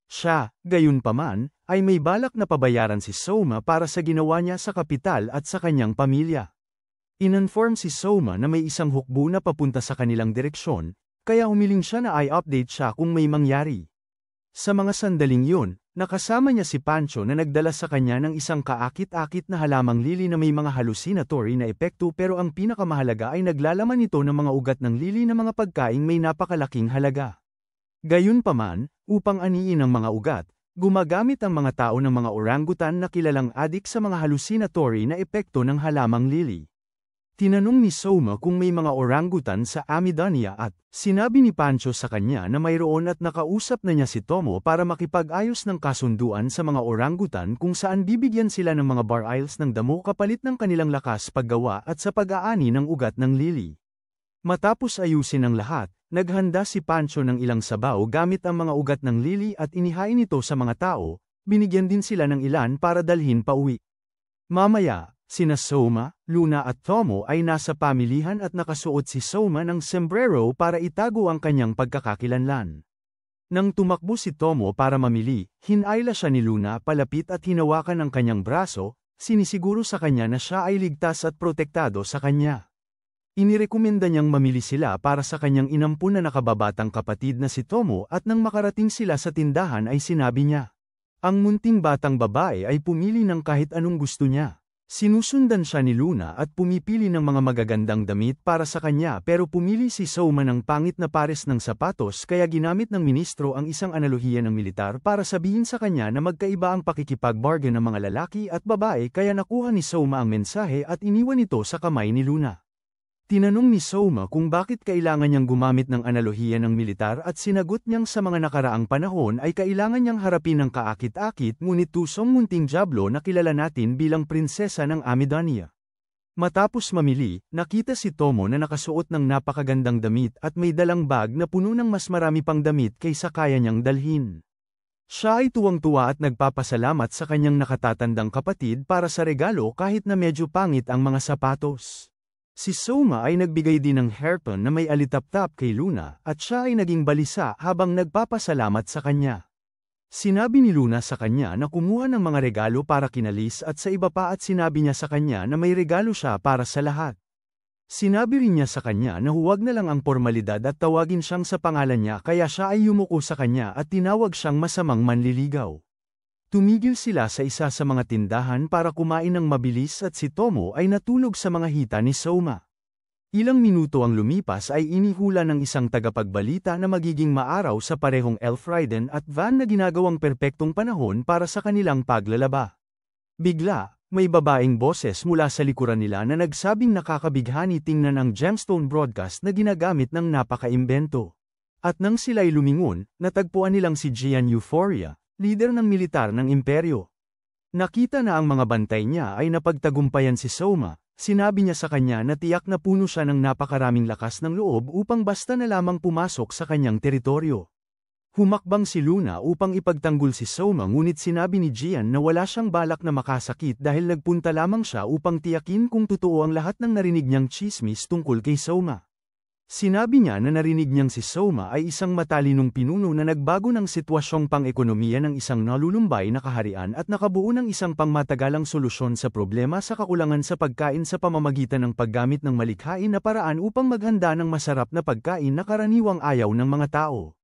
Siya, gayunpaman, ay may balak na pabayaran si Soma para sa ginawa niya sa kapital at sa kanyang pamilya. Ininform si Soma na may isang hukbo na papunta sa kanilang direksyon, kaya humiling siya na i-update siya kung may mangyari. Sa mga sandaling yun, nakasama niya si Pancho na nagdala sa kanya ng isang kaakit-akit na halamang lili na may mga hallucinatory na epekto pero ang pinakamahalaga ay naglalaman ito ng mga ugat ng lili na mga pagkaing may napakalaking halaga. Gayunpaman, upang aniin ang mga ugat, gumagamit ang mga tao ng mga orangutan na kilalang adik sa mga hallucinatory na epekto ng halamang lili. Tinanong ni Soma kung may mga orangutan sa Amidonia at sinabi ni Pancho sa kanya na mayroon at nakausap na niya si Tomo para makipag-ayos ng kasunduan sa mga orangutan kung saan bibigyan sila ng mga barils ng damo kapalit ng kanilang lakas paggawa at sa pag-aani ng ugat ng lili. Matapos ayusin ang lahat, naghanda si Pancho ng ilang sabaw gamit ang mga ugat ng lili at inihain ito sa mga tao, binigyan din sila ng ilan para dalhin pa uwi. Mamaya, sina Soma, Luna at Tomo ay nasa pamilihan at nakasuot si Soma ng sombrero para itago ang kanyang pagkakakilanlan. Nang tumakbo si Tomo para mamili, hinayla siya ni Luna palapit at hinawakan ang kanyang braso, sinisiguro sa kanya na siya ay ligtas at protektado sa kanya. Inirekomenda niyang mamili sila para sa kanyang inampun na nakababatang kapatid na si Tomo at nang makarating sila sa tindahan ay sinabi niya. Ang munting batang babae ay pumili ng kahit anong gusto niya. Sinusundan siya ni Luna at pumipili ng mga magagandang damit para sa kanya pero pumili si Soma ng pangit na pares ng sapatos kaya ginamit ng ministro ang isang analohiya ng militar para sabihin sa kanya na magkaiba ang pakikipag-bargain ng mga lalaki at babae kaya nakuha ni Soma ang mensahe at iniwan ito sa kamay ni Luna. Tinanong ni Soma kung bakit kailangan niyang gumamit ng analohiya ng militar at sinagot niyang sa mga nakaraang panahon ay kailangan niyang harapin ng kaakit-akit ngunit tusong munting diablo na kilala natin bilang prinsesa ng Amidonia. Matapos mamili, nakita si Tomo na nakasuot ng napakagandang damit at may dalang bag na puno ng mas marami pang damit kaysa kaya niyang dalhin. Siya ay tuwang-tuwa at nagpapasalamat sa kanyang nakatatandang kapatid para sa regalo kahit na medyo pangit ang mga sapatos. Si Soma ay nagbigay din ng hairpin na may alitap-tap kay Luna at siya ay naging balisa habang nagpapasalamat sa kanya. Sinabi ni Luna sa kanya na kumuha ng mga regalo para kinalis at sa iba pa at sinabi niya sa kanya na may regalo siya para sa lahat. Sinabi rin niya sa kanya na huwag na lang ang formalidad at tawagin siyang sa pangalan niya kaya siya ay yumuko sa kanya at tinawag siyang masamang manliligaw. Tumigil sila sa isa sa mga tindahan para kumain ng mabilis at si Tomo ay natulog sa mga hita ni Soma. Ilang minuto ang lumipas ay inihula ng isang tagapagbalita na magiging maaraw sa parehong Elfriden at Van na ginagawang perpektong panahon para sa kanilang paglalaba. Bigla, may babaeng boses mula sa likuran nila na nagsabing nakakabighani tingnan ang gemstone broadcast na ginagamit ng napaka-imbento. At nang sila'y lumingon, natagpuan nilang si Gian Euphoria, lider ng militar ng imperyo. Nakita na ang mga bantay niya ay napagtagumpayan si Soma, sinabi niya sa kanya na tiyak na puno siya ng napakaraming lakas ng loob upang basta na lamang pumasok sa kanyang teritoryo. Humakbang si Luna upang ipagtanggol si Soma ngunit sinabi ni Gian na wala siyang balak na makasakit dahil nagpunta lamang siya upang tiyakin kung totoo ang lahat ng narinig niyang tsismis tungkol kay Soma. Sinabi niya na narinig niyang si Soma ay isang matalinong pinuno na nagbago ng sitwasyong pang-ekonomiya ng isang nalulumbay na kaharian at nakabuo ng isang pangmatagalang solusyon sa problema sa kakulangan sa pagkain sa pamamagitan ng paggamit ng malikhain na paraan upang maghanda ng masarap na pagkain na karaniwang ayaw ng mga tao.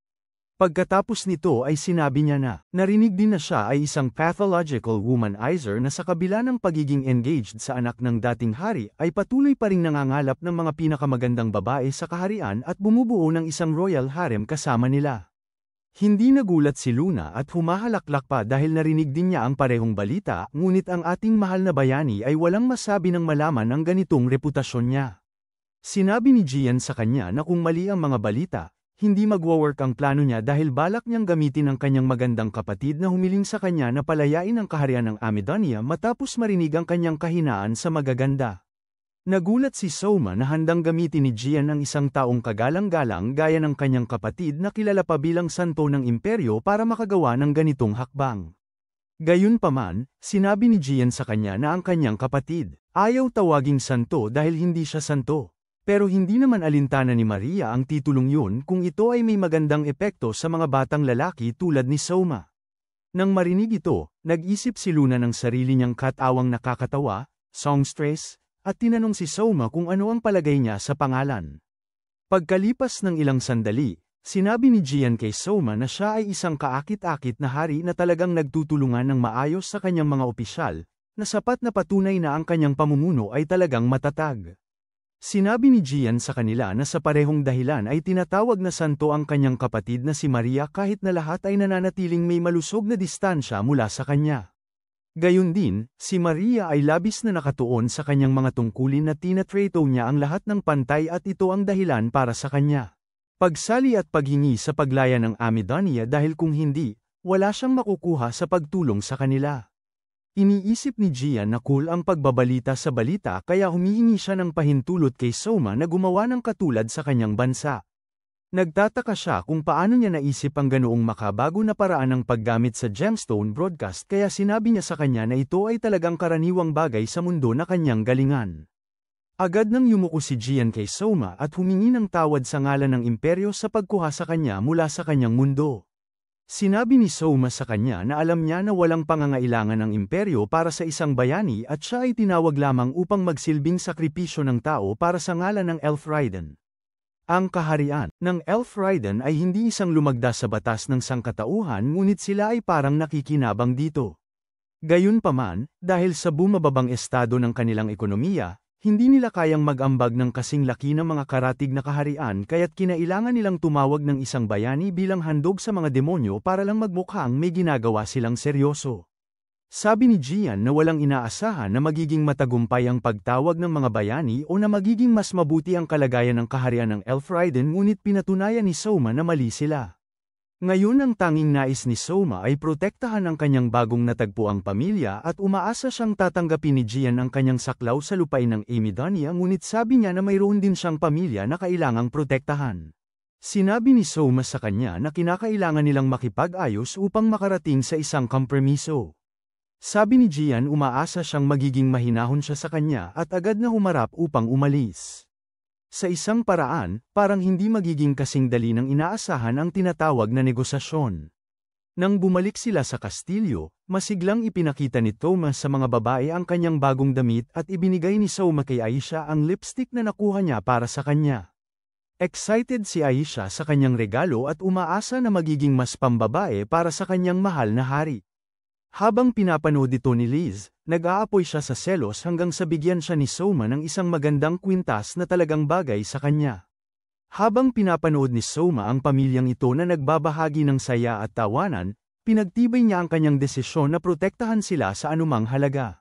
Pagkatapos nito ay sinabi niya na narinig din na siya ay isang pathological womanizer na sa kabila ng pagiging engaged sa anak ng dating hari ay patuloy pa ring nangangalap ng mga pinakamagandang babae sa kaharian at bumubuo ng isang royal harem kasama nila. Hindi nagulat si Luna at humahalaklak pa dahil narinig din niya ang parehong balita ngunit ang ating mahal na bayani ay walang masabi ng malaman ang ganitong reputasyon niya. Sinabi ni Gian sa kanya na kung mali ang mga balita, hindi magwo-work ang plano niya dahil balak niyang gamitin ang kanyang magandang kapatid na humiling sa kanya na palayain ang kaharian ng Amidonia matapos marinig ang kanyang kahinaan sa magaganda. Nagulat si Soma na handang gamitin ni Gian ang isang taong kagalang-galang gaya ng kanyang kapatid na kilala pa bilang santo ng imperyo para makagawa ng ganitong hakbang. Gayunpaman, sinabi ni Gian sa kanya na ang kanyang kapatid ayaw tawaging santo dahil hindi siya santo. Pero hindi naman alintana ni Maria ang titulong yun kung ito ay may magandang epekto sa mga batang lalaki tulad ni Soma. Nang marinig ito, nag-isip si Luna ng sarili niyang katawang nakakatawa, songstress, at tinanong si Soma kung ano ang palagay niya sa pangalan. Pagkalipas ng ilang sandali, sinabi ni Gian kay Soma na siya ay isang kaakit-akit na hari na talagang nagtutulungan ng maayos sa kanyang mga opisyal, na sapat na patunay na ang kanyang pamumuno ay talagang matatag. Sinabi ni Gian sa kanila na sa parehong dahilan ay tinatawag na santo ang kanyang kapatid na si Maria kahit na lahat ay nananatiling may malusog na distansya mula sa kanya. Gayun din, si Maria ay labis na nakatuon sa kanyang mga tungkulin na tinatrato niya ang lahat ng pantay at ito ang dahilan para sa kanya. Pagsali at paghingi sa paglaya ng Amidonia dahil kung hindi, wala siyang makukuha sa pagtulong sa kanila. Iniisip ni Gian na cool ang pagbabalita sa balita kaya humihingi siya ng pahintulot kay Soma na gumawa ng katulad sa kanyang bansa. Nagtataka siya kung paano niya naisip ang ganoong makabago na paraan ng paggamit sa gemstone broadcast kaya sinabi niya sa kanya na ito ay talagang karaniwang bagay sa mundo na kanyang galingan. Agad nang yumuko si Gian kay Soma at humingi ng tawad sa ngalan ng imperyo sa pagkuha sa kanya mula sa kanyang mundo. Sinabi ni Soma sa kanya na alam niya na walang pangangailangan ng imperyo para sa isang bayani at siya ay tinawag lamang upang magsilbing sakripisyo ng tao para sa ngalan ng Elfriden. Ang kaharian ng Elfriden ay hindi isang lumagda sa batas ng sangkatauhan ngunit sila ay parang nakikinabang dito. Gayunpaman, dahil sa bumababang estado ng kanilang ekonomiya, hindi nila kayang mag-ambag ng kasing laki ng mga karatig na kaharian kaya't kinailangan nilang tumawag ng isang bayani bilang handog sa mga demonyo para lang magmukhang may ginagawa silang seryoso. Sabi ni Gian na walang inaasahan na magiging matagumpay ang pagtawag ng mga bayani o na magiging mas mabuti ang kalagayan ng kaharian ng Elfriden ngunit pinatunayan ni Soma na mali sila. Ngayon ang tanging nais ni Soma ay protektahan ang kanyang bagong natagpuang pamilya at umaasa siyang tatanggapin ni Gian ang kanyang saklaw sa lupain ng Amidonia ngunit sabi niya na mayroon din siyang pamilya na kailangang protektahan. Sinabi ni Soma sa kanya na kinakailangan nilang makipag-ayos upang makarating sa isang kompromiso. Sabi ni Gian umaasa siyang magiging mahinahon siya sa kanya at agad na humarap upang umalis. Sa isang paraan, parang hindi magiging kasing dali ng inaasahan ang tinatawag na negosasyon. Nang bumalik sila sa kastilyo, masiglang ipinakita ni Thomas sa mga babae ang kanyang bagong damit at ibinigay ni Soma kay Aisha ang lipstick na nakuha niya para sa kanya. Excited si Aisha sa kanyang regalo at umaasa na magiging mas pambabae para sa kanyang mahal na hari. Habang pinapanood ito ni Liz, nag-aapoy siya sa selos hanggang sa bigyan siya ni Soma ng isang magandang kwintas na talagang bagay sa kanya. Habang pinapanood ni Soma ang pamilyang ito na nagbabahagi ng saya at tawanan, pinagtibay niya ang kanyang desisyon na protektahan sila sa anumang halaga.